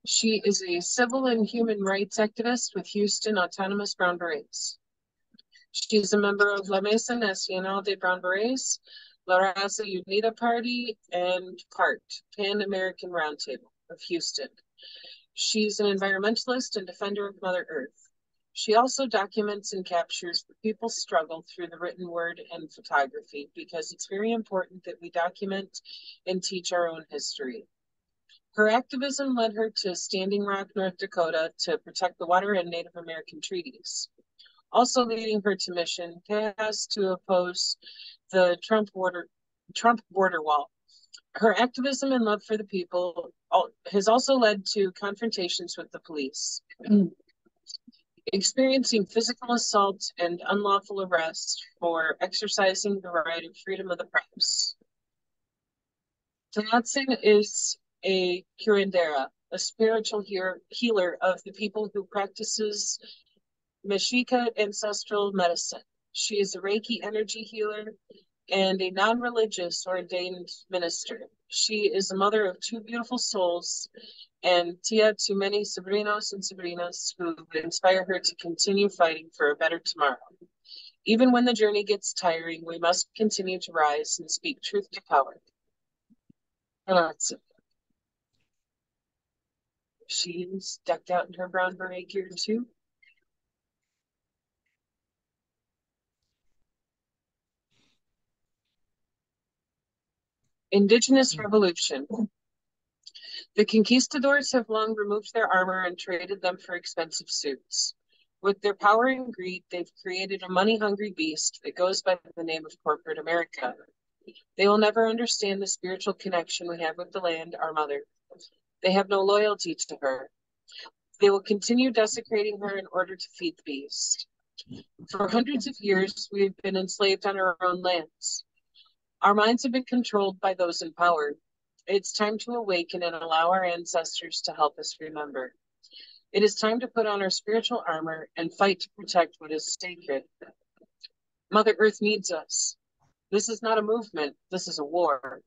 She is a civil and human rights activist with Houston Autonomous Brown Berets. She is a member of La Mesa Nacional de Brown Berets, La Raza Unida Party, and PART, Pan American Roundtable of Houston. She's an environmentalist and defender of Mother Earth. She also documents and captures the people's struggle through the written word and photography, because it's very important that we document and teach our own history. Her activism led her to Standing Rock, North Dakota, to protect the water and Native American treaties. Also leading her to Mission, Texas, to oppose the Trump border wall. Her activism and love for the people has also led to confrontations with the police, experiencing physical assault and unlawful arrest for exercising the right of freedom of the press. Tonantzin is a curandera, a spiritual healer of the people who practices Mexica ancestral medicine. She is a Reiki energy healer and a non-religious ordained minister. She is a mother of two beautiful souls and tia to many sobrinos and sobrinas who would inspire her to continue fighting for a better tomorrow. Even when the journey gets tiring, we must continue to rise and speak truth to power. She's decked out in her brown beret gear too. Indigenous Revolution. The conquistadors have long removed their armor and traded them for expensive suits. With their power and greed, they've created a money-hungry beast that goes by the name of corporate America. They will never understand the spiritual connection we have with the land, our mother. They have no loyalty to her. They will continue desecrating her in order to feed the beast. For hundreds of years, we've been enslaved on our own lands. Our minds have been controlled by those in power. It's time to awaken and allow our ancestors to help us remember. It is time to put on our spiritual armor and fight to protect what is sacred. Mother Earth needs us. This is not a movement, this is a war.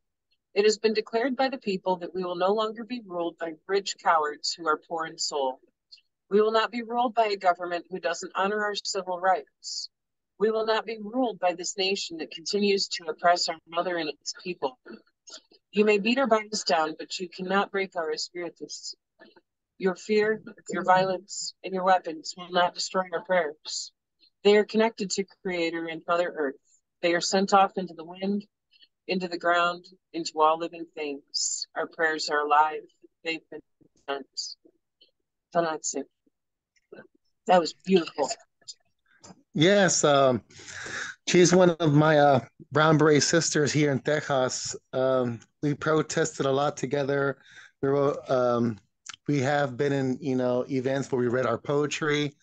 It has been declared by the people that we will no longer be ruled by rich cowards who are poor in soul. We will not be ruled by a government who doesn't honor our civil rights. We will not be ruled by this nation that continues to oppress our mother and its people. You may beat or bind us down, but you cannot break our espiritus. Your fear, your violence, and your weapons will not destroy our prayers. They are connected to Creator and Mother Earth. They are sent off into the wind, into the ground, into all living things. Our prayers are alive. They've been sent. That was beautiful. Yes, she's one of my brown beret sisters here in Texas. We protested a lot together. We have been in events where we read our poetry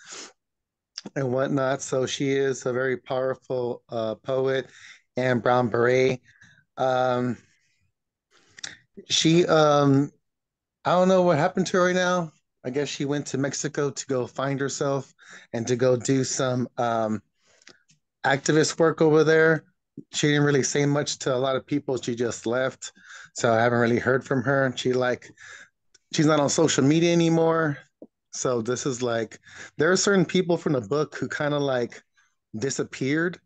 and whatnot. So she is a very powerful poet and brown beret. She I don't know what happened to her right now. I guess she went to Mexico to go find herself and to go do some activist work over there. She didn't really say much to a lot of people. She just left. So I haven't really heard from her. She's not on social media anymore. So this is there are certain people from the book who kind of disappeared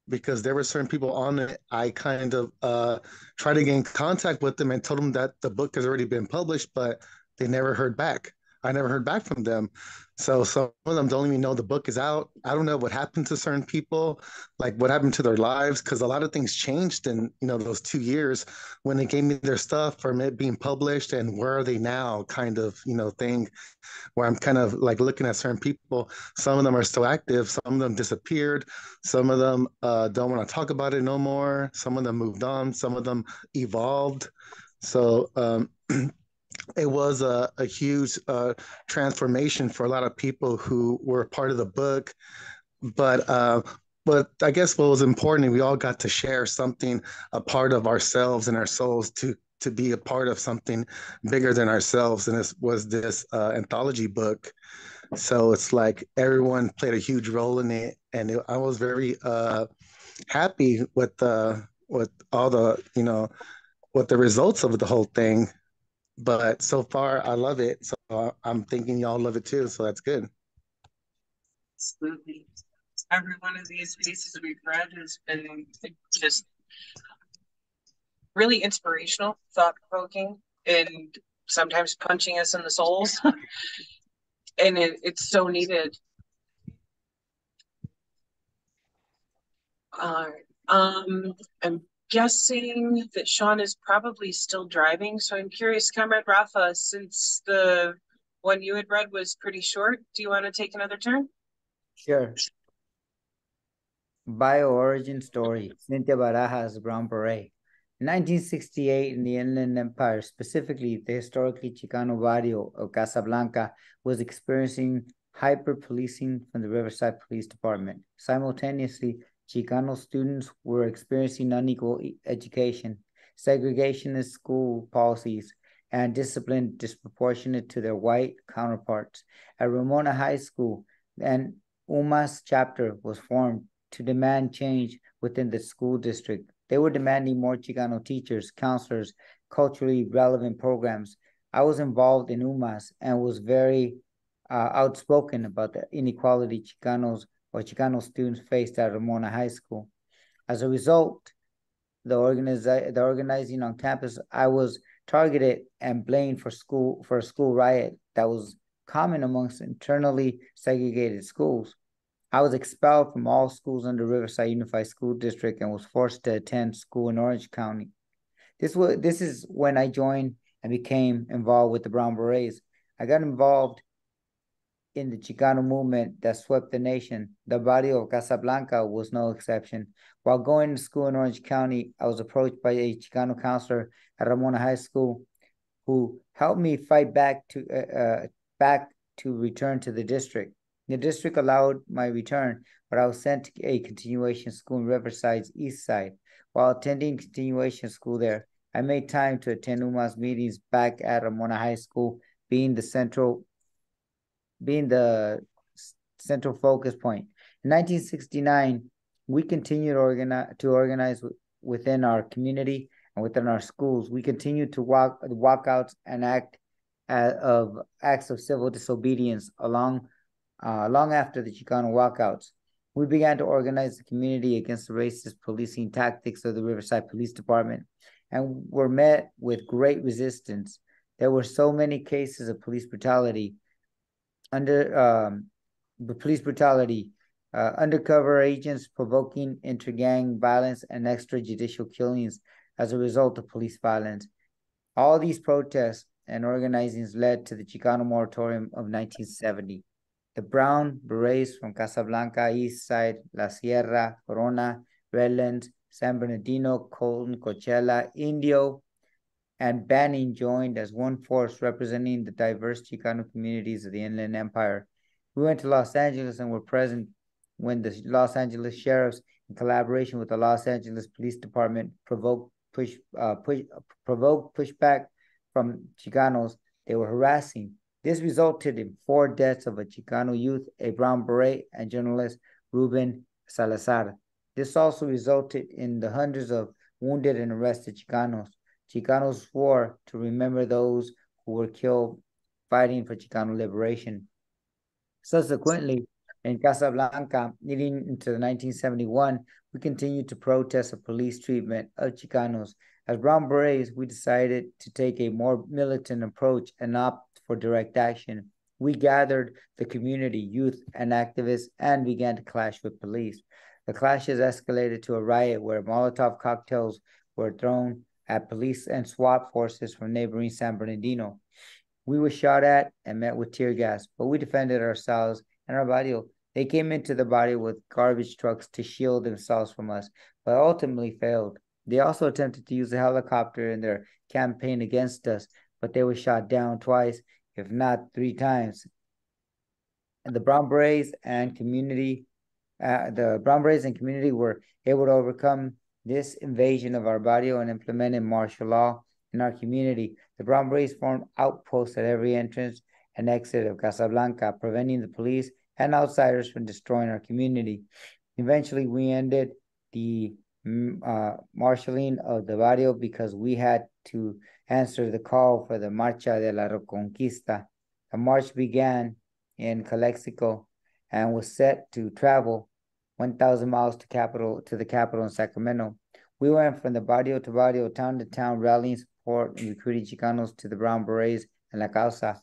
because there were certain people on it. I kind of tried to get in contact with them and told them that the book has already been published, but they never heard back. I never heard back from them. So some of them don't even know the book is out. I don't know what happened to certain people, like what happened to their lives, because a lot of things changed in those 2 years when they gave me their stuff from it being published, and where are they now kind of thing, where I'm kind of looking at certain people. Some of them are still active, some of them disappeared, some of them don't want to talk about it no more, some of them moved on, some of them evolved. So it was a huge transformation for a lot of people who were part of the book. But I guess what was important, we all got to share something, a part of ourselves and our souls to be a part of something bigger than ourselves. And this was this anthology book. So it's everyone played a huge role in it. And I was very happy with all the, with the results of the whole thing. But so far, I love it. So I'm thinking y'all love it too. So that's good. Absolutely. Every one of these pieces we've read has been just really inspirational, thought-provoking, and sometimes punching us in the souls. And it's so needed. I'm guessing that Sean is probably still driving, so I'm curious, Comrade Rafa, since the one you had read was pretty short, do you want to take another turn? Sure. Bio origin story, Cynthia Barajas, Brown Beret. In 1968, in the Inland Empire, specifically the historically Chicano barrio of Casablanca, was experiencing hyper-policing from the Riverside Police Department. Simultaneously, Chicano students were experiencing unequal education, segregationist school policies, and discipline disproportionate to their white counterparts. At Ramona High School, an UMAS chapter was formed to demand change within the school district. They were demanding more Chicano teachers, counselors, culturally relevant programs. I was involved in UMAS and was very outspoken about the inequality Chicano students faced at Ramona High School. As a result, the organizing on campus, I was targeted and blamed for a school riot that was common amongst internally segregated schools. I was expelled from all schools under Riverside Unified School District and was forced to attend school in Orange County. This is when I joined and became involved with the Brown Berets. I got involved in the Chicano movement that swept the nation. The barrio of Casablanca was no exception. While going to school in Orange County, I was approached by a Chicano counselor at Ramona High School who helped me fight back to return to the district. The district allowed my return, but I was sent to a continuation school in Riverside's east side. While attending continuation school there, I made time to attend UMA's meetings back at Ramona High School, being the central focus point. In 1969, we continued to organize within our community and within our schools. We continued to walkouts and acts of civil disobedience long after the Chicano walkouts. We began to organize the community against the racist policing tactics of the Riverside Police Department, and were met with great resistance. There were so many cases of police brutality. Undercover agents provoking inter-gang violence and extrajudicial killings as a result of police violence. All these protests and organizings led to the Chicano Moratorium of 1970. The Brown Berets from Casablanca, East Side, La Sierra, Corona, Redlands, San Bernardino, Colton, Coachella, Indio, and Banning joined as one force representing the diverse Chicano communities of the Inland Empire. We went to Los Angeles and were present when the Los Angeles sheriffs, in collaboration with the Los Angeles Police Department, provoked pushback from Chicanos they were harassing. This resulted in 4 deaths of a Chicano youth, a Brown Beret, and journalist Ruben Salazar. This also resulted in the hundreds of wounded and arrested Chicanos. Chicanos swore to remember those who were killed fighting for Chicano liberation. Subsequently, in Casablanca, leading into 1971, we continued to protest the police treatment of Chicanos. As Brown Berets, we decided to take a more militant approach and opt for direct action. We gathered the community, youth, and activists and began to clash with police. The clashes escalated to a riot where Molotov cocktails were thrown at police and SWAT forces from neighboring San Bernardino. We were shot at and met with tear gas, but we defended ourselves and our barrio. They came into the barrio with garbage trucks to shield themselves from us, but ultimately failed. They also attempted to use a helicopter in their campaign against us, but they were shot down twice, if not 3 times. And the Brown Berets and community were able to overcome this invasion of our barrio and implemented martial law in our community. The Brown Berets formed outposts at every entrance and exit of Casablanca, preventing the police and outsiders from destroying our community. Eventually, we ended the marshalling of the barrio because we had to answer the call for the Marcha de la Reconquista. The march began in Calexico and was set to travel 1,000 miles to the capital in Sacramento. We went from the barrio to barrio, town to town, rallying support and recruiting Chicanos to the Brown Berets and La Causa.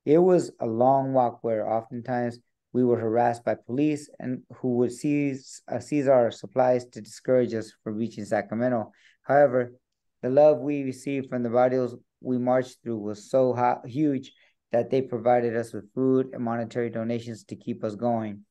It was a long walk where oftentimes we were harassed by police and who would seize our supplies to discourage us from reaching Sacramento. However, the love we received from the barrios we marched through was so huge that they provided us with food and monetary donations to keep us going.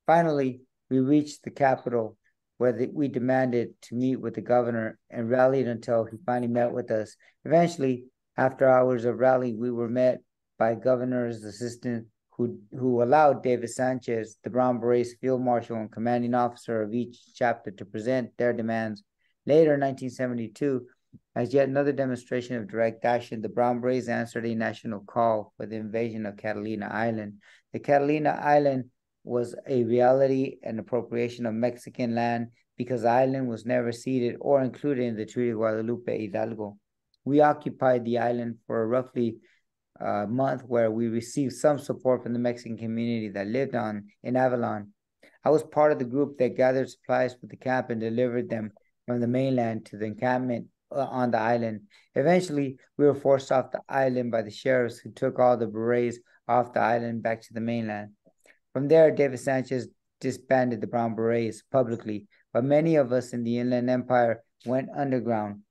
Finally, we reached the capital where we demanded to meet with the governor and rallied until he finally met with us. Eventually, after hours of rally, we were met by governor's assistant who allowed David Sanchez, the Brown Berets field marshal and commanding officer of each chapter, to present their demands. Later in 1972, as yet another demonstration of direct action, the Brown Berets answered a national call for the invasion of Catalina Island. The Catalina Island was a reality and appropriation of Mexican land because the island was never ceded or included in the Treaty of Guadalupe Hidalgo. We occupied the island for a roughly month where we received some support from the Mexican community that lived in Avalon. I was part of the group that gathered supplies for the camp and delivered them from the mainland to the encampment on the island. Eventually, we were forced off the island by the sheriffs who took all the berets off the island back to the mainland. From there, David Sanchez disbanded the Brown Berets publicly, but many of us in the Inland Empire went underground.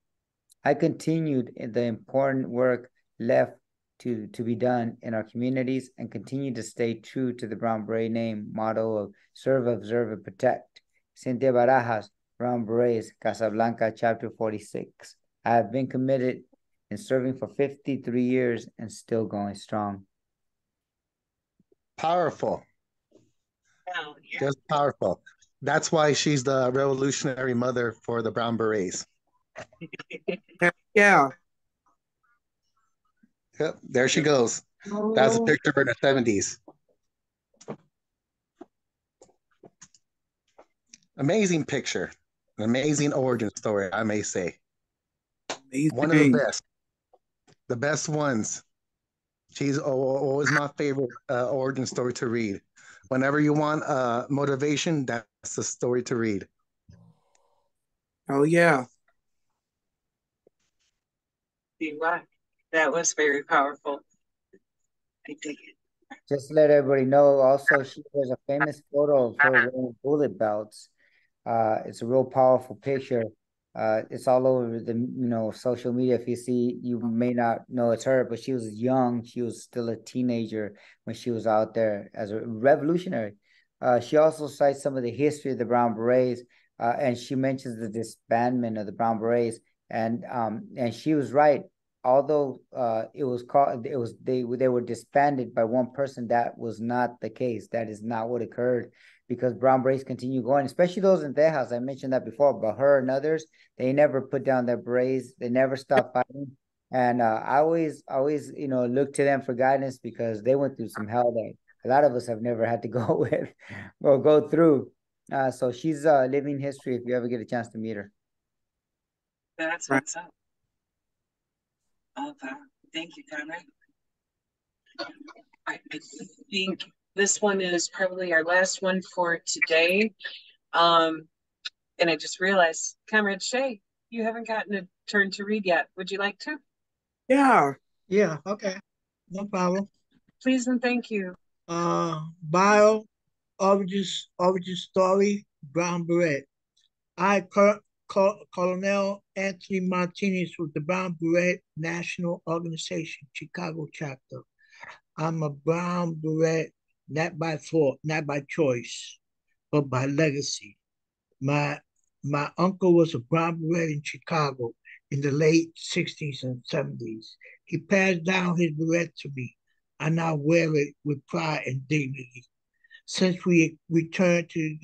I continued in the important work left to be done in our communities and continue to stay true to the Brown Beret name motto of serve, observe, and protect. Cynthia Barajas, Brown Berets, Casablanca, Chapter 46. I have been committed in serving for 53 years and still going strong. Powerful. Oh, yeah. Just powerful. That's why she's the revolutionary mother for the Brown Berets. Yeah. Yep, there she goes. That's a picture in the 70s. Amazing picture. An amazing origin story, I may say. Amazing. One of the best. The best ones. She's always my favorite origin story to read. Whenever you want motivation, that's the story to read. Oh, yeah. That was very powerful. I dig it. Just to let everybody know, also, there's a famous photo of her wearing bullet belts. It's a real powerful picture. It's all over the social media. If you see, you may not know it's her, but she was young. She was still a teenager when she was out there as a revolutionary. She also cites some of the history of the Brown Berets, and she mentions the disbandment of the Brown Berets, and she was right. Although they were disbanded by one person, that was not the case. That is not what occurred, because Brown Berets continue going, especially those in Tejas. I mentioned that before, but her and others, they never put down their berets. They never stopped fighting. And I always, look to them for guidance, because they went through some hell that a lot of us have never had to go with or go through. So she's living history if you ever get a chance to meet her. That's what's up. Okay. Thank you, Conrad. I think this one is probably our last one for today. And I just realized, Comrade Shay, you haven't gotten a turn to read yet. Would you like to? Yeah. Yeah, okay. No problem. Please and thank you. Bio, origin story, Brown Beret. Colonel Anthony Martinez with the Brown Beret National Organization, Chicago chapter. I'm a Brown Beret, not by fault, not by choice, but by legacy. My my uncle was a Brown Beret in Chicago in the late 60s and 70s. He passed down his beret to me. I now wear it with pride and dignity. Since we returned to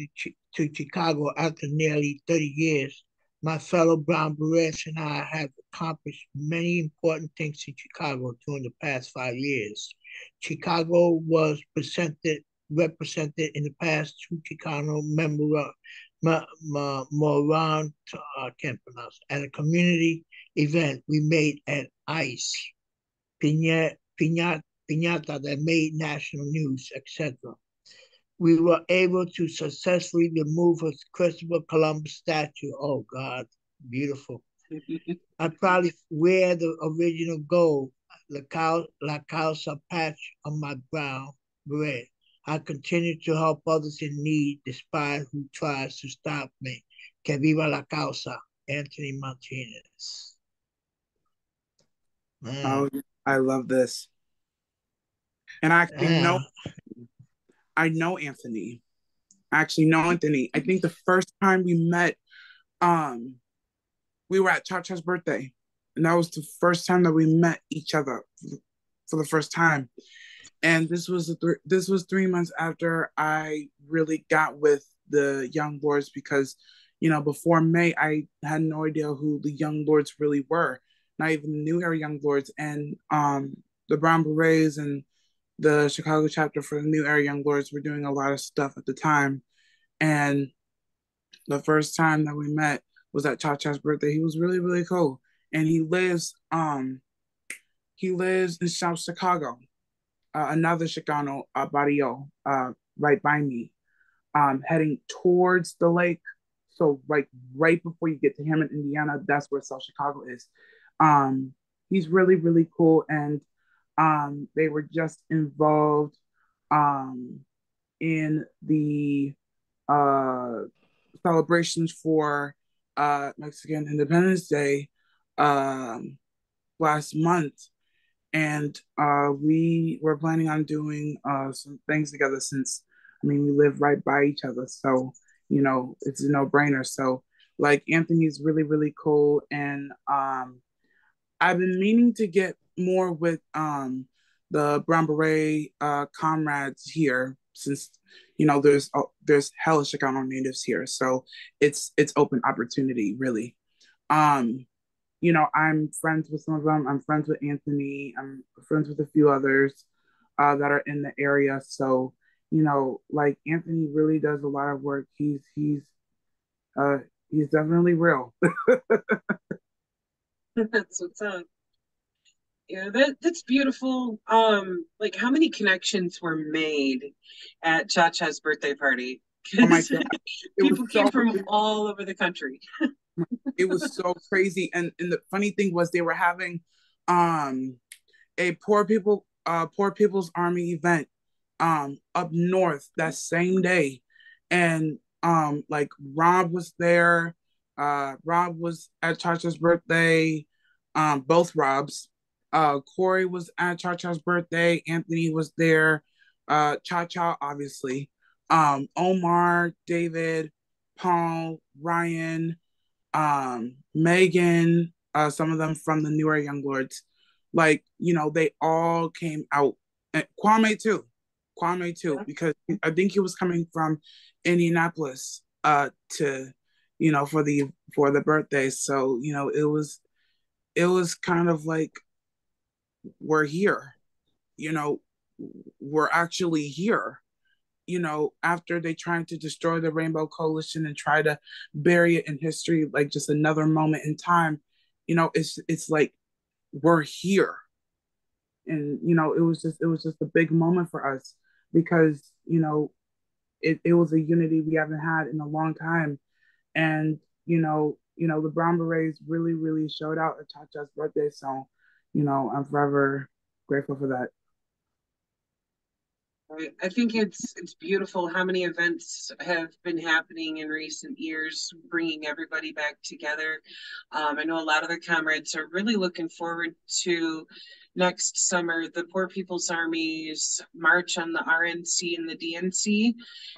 Chicago after nearly 30 years, my fellow Brown Berets and I have accomplished many important things in Chicago during the past 5 years. Chicago was represented in the past through Chicano member Moran, can't pronounce, at a community event we made at ICE, Piñata that made national news, etc. We were able to successfully remove a Christopher Columbus statue. Oh God, beautiful. I probably wear the original gold, La Causa patch on my brown beret. I continue to help others in need despite who tries to stop me. Que viva la causa, Anthony Martinez. Oh, I love this. And I actually know Anthony. I actually know Anthony. I think the first time we met, we were at Cha-Cha's birthday. And that was the first time that we met each other for the first time. And this was 3 months after I really got with the Young Lords, because, before May, I had no idea who the Young Lords really were. Not even the New Era Young Lords. And the Brown Berets and the Chicago chapter for the New Era Young Lords were doing a lot of stuff at the time. And the first time that we met was at Cha-Cha's birthday. He was really, really cool. And he lives in South Chicago. Another Chicano barrio right by me, heading towards the lake. So right before you get to Hammond, Indiana, that's where South Chicago is. He's really, really cool. And they were just involved in the celebrations for Mexican Independence Day um, last month, and we were planning on doing some things together since I mean we live right by each other, so you know it's a no-brainer. So like Anthony's really really cool, and I've been meaning to get more with the Brown Beret comrades here since you know there's hella Chicano natives here, so it's open opportunity really. Um, you know, I'm friends with some of them. I'm friends with Anthony. I'm friends with a few others that are in the area. So, you know, like Anthony really does a lot of work. Uh he's definitely real. That's what's up. Yeah, that's beautiful. Like how many connections were made at Cha Cha's birthday party? Oh my Because god, it was people so came from all over the country. it was so crazy. And the funny thing was they were having um a poor people's army event up north that same day, and like Rob was there. Rob was at Chacha's birthday. Both Robs. Corey was at Chacha's birthday. Anthony was there. Cha Cha obviously. Omar, David, Paul, Ryan, Megan, some of them from the newer Young Lords. Like, you know, they all came out. And Kwame too. Kwame too, Yeah. because I think he was coming from Indianapolis to, you know, for the birthday. So, you know, it was kind of like we're here, you know, we're actually here, you know, after they tried to destroy the Rainbow Coalition and try to bury it in history, like just another moment in time, you know, it's like we're here. And you know, it was just a big moment for us because, you know, it was a unity we haven't had in a long time. And, you know, the Brown Berets really, really showed out at Chacha's birthday. So, you know, I'm forever grateful for that. I think it's beautiful how many events have been happening in recent years, bringing everybody back together. I know a lot of the comrades are really looking forward to next summer, the Poor People's Army's March on the RNC and the DNC.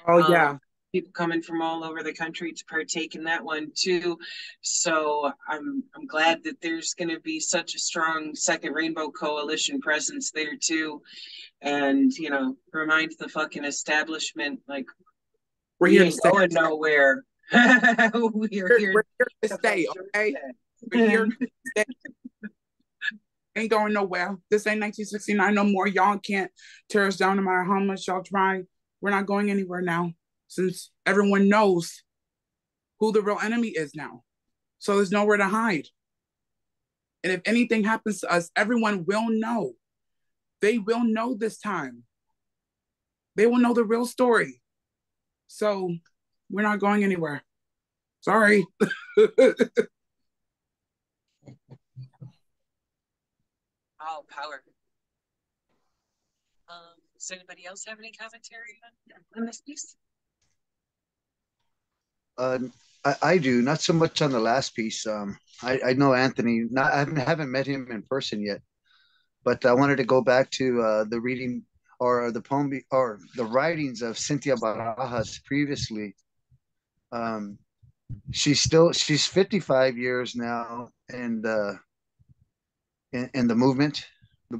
Oh Um, yeah. People coming from all over the country to partake in that one too. So I'm glad that there's going to be such a strong Second Rainbow Coalition presence there too, and you know, remind the fucking establishment like We're we here to ain't stay. going nowhere. We are here We're here to to stay, okay? We're here to stay. Ain't going nowhere. This ain't 1969 no more. Y'all can't tear us down no matter how much y'all try. We're not going anywhere now, since everyone knows who the real enemy is now. So there's nowhere to hide. And if anything happens to us, everyone will know. They will know this time. They will know the real story. So we're not going anywhere. Sorry. all power. Does anybody else have any commentary on this piece? Uh, I do not so much on the last piece. I know Anthony. Not I haven't met him in person yet, but I wanted to go back to the reading or the poem or the writings of Cynthia Barajas previously. Um, she's 55 years now, and in the movement,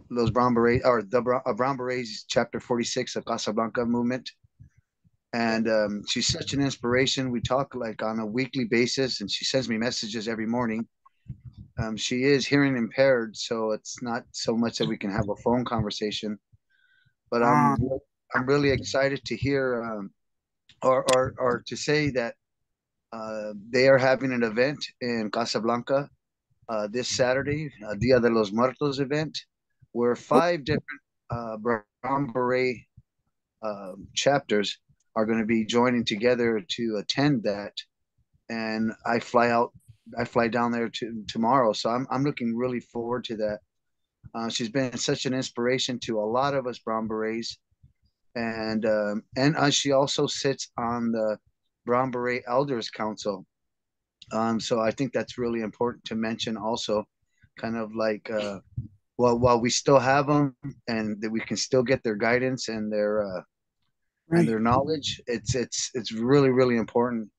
those Brown Berets or the Brown Berets chapter 46 of Casablanca movement. And she's such an inspiration. We talk like on a weekly basis, and she sends me messages every morning. She is hearing impaired, so it's not so much that we can have a phone conversation. But I'm really excited to hear or to say that they are having an event in Casablanca this Saturday, Dia de los Muertos event, where 5 different Brown Beret chapters are going to be joining together to attend that. And I fly down there tomorrow. So I'm looking really forward to that. She's been such an inspiration to a lot of us Brown Berets. And she also sits on the Brown Beret Elders Council. So I think that's really important to mention also. kind of like while we still have them and that we can still get their guidance and Right. their knowledge. It's really really important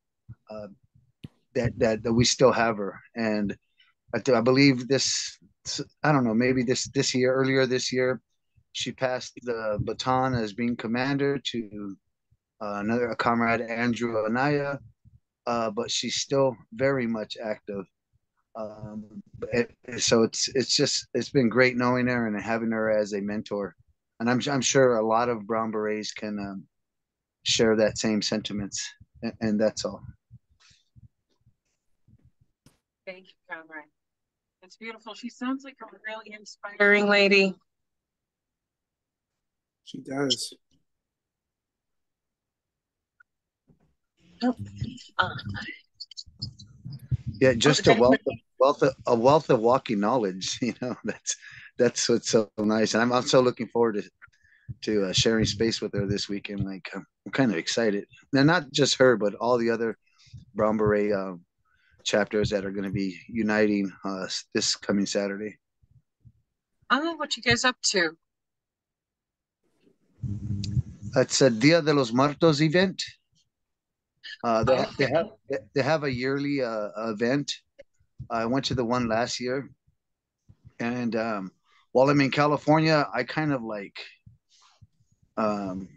uh, that we still have her. And I believe this. I don't know. Maybe this year, earlier this year, she passed the baton as being commander to another a comrade Andrew Anaya. But she's still very much active. So it's been great knowing her and having her as a mentor. And I'm sure a lot of Brown Berets can share that same sentiments. And that's all. Thank you, Conrad. It's beautiful. She sounds like a really inspiring lady. She does. Oh, Yeah, just a wealth of walking knowledge. That's what's so nice. And I'm so looking forward to sharing space with her this weekend. Like I'm kind of excited. And not just her, but all the other Brown Beret chapters that are going to be uniting this coming Saturday. what you guys up to? It's a Dia de los Muertos event. They, Oh, they have a yearly event. I went to the one last year, and while I'm in California, I kind of like um,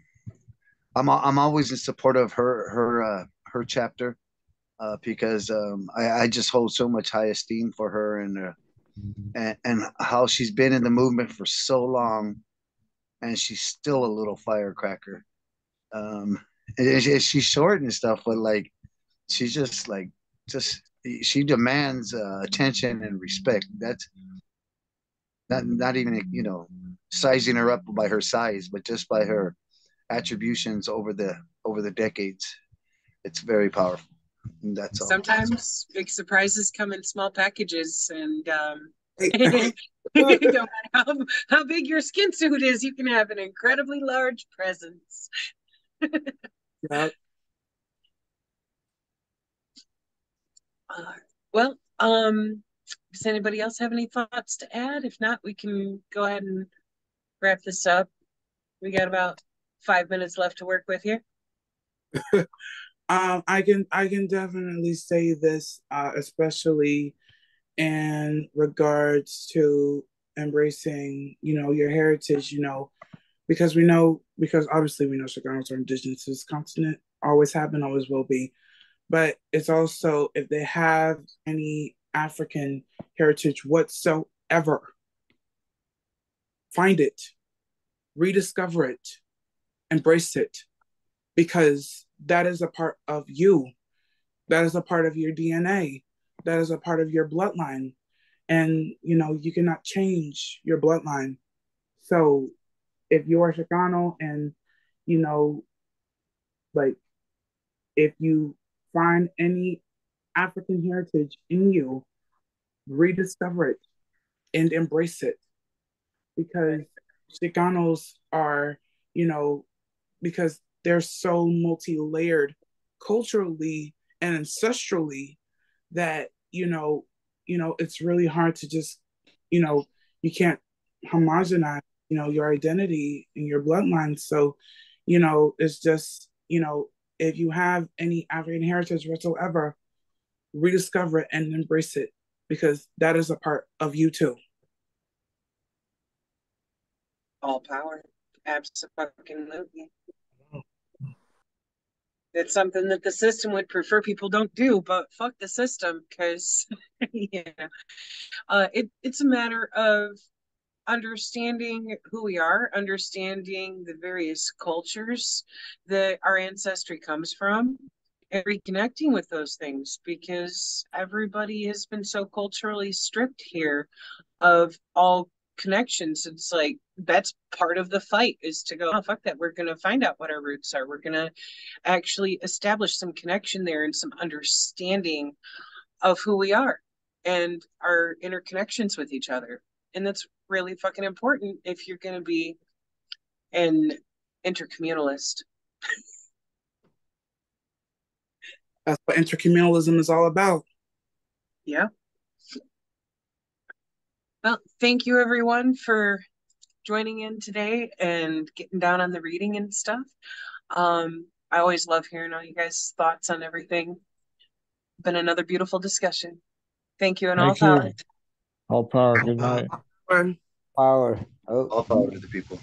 I'm always in support of her chapter because I just hold so much high esteem for her and how she's been in the movement for so long, and she's still a little firecracker. Um, she's short and stuff, but like she's just like just she demands attention and respect. That's not even sizing her up by her size, but just by her attributions over the decades. It's very powerful. And that's all. sometimes big surprises come in small packages, and Hey, no matter how big your skin suit is, you can have an incredibly large presence. yeah. Well, does anybody else have any thoughts to add? If not, we can go ahead and wrap this up. We got about 5 minutes left to work with here. I can definitely say this, especially in regards to embracing, your heritage, because obviously we know Chicanos are indigenous to this continent, always have been, always will be. But it's also if they have any African heritage whatsoever, find it, rediscover it, embrace it, because that is a part of you. That is a part of your DNA. That is a part of your bloodline. And, you cannot change your bloodline. So if you are Chicano and, you know, like if you find any African heritage in you, rediscover it and embrace it. Because Chicanos are, you know, because they're so multi-layered culturally and ancestrally that it's really hard to just you can't homogenize your identity and your bloodline. So it's just if you have any African heritage whatsoever, rediscover it and embrace it, because that is a part of you too. All power. Absolutely. It's something that the system would prefer people don't do, but fuck the system, because it's a matter of understanding who we are, understanding the various cultures that our ancestry comes from, and reconnecting with those things, because everybody has been so culturally stripped here of all connections. It's like that's part of the fight, is to go, oh fuck that, we're gonna find out what our roots are, we're gonna actually establish some connection there and some understanding of who we are and our interconnections with each other. And that's really fucking important if you're going to be an intercommunalist. That's what intercommunalism is all about. Yeah. Well, thank you everyone for joining in today and getting down on the reading and stuff. I always love hearing all you guys' thoughts on everything. Been another beautiful discussion. Thank you and all Thank you. power. All power. Good night. Power. Oh. All power to the people.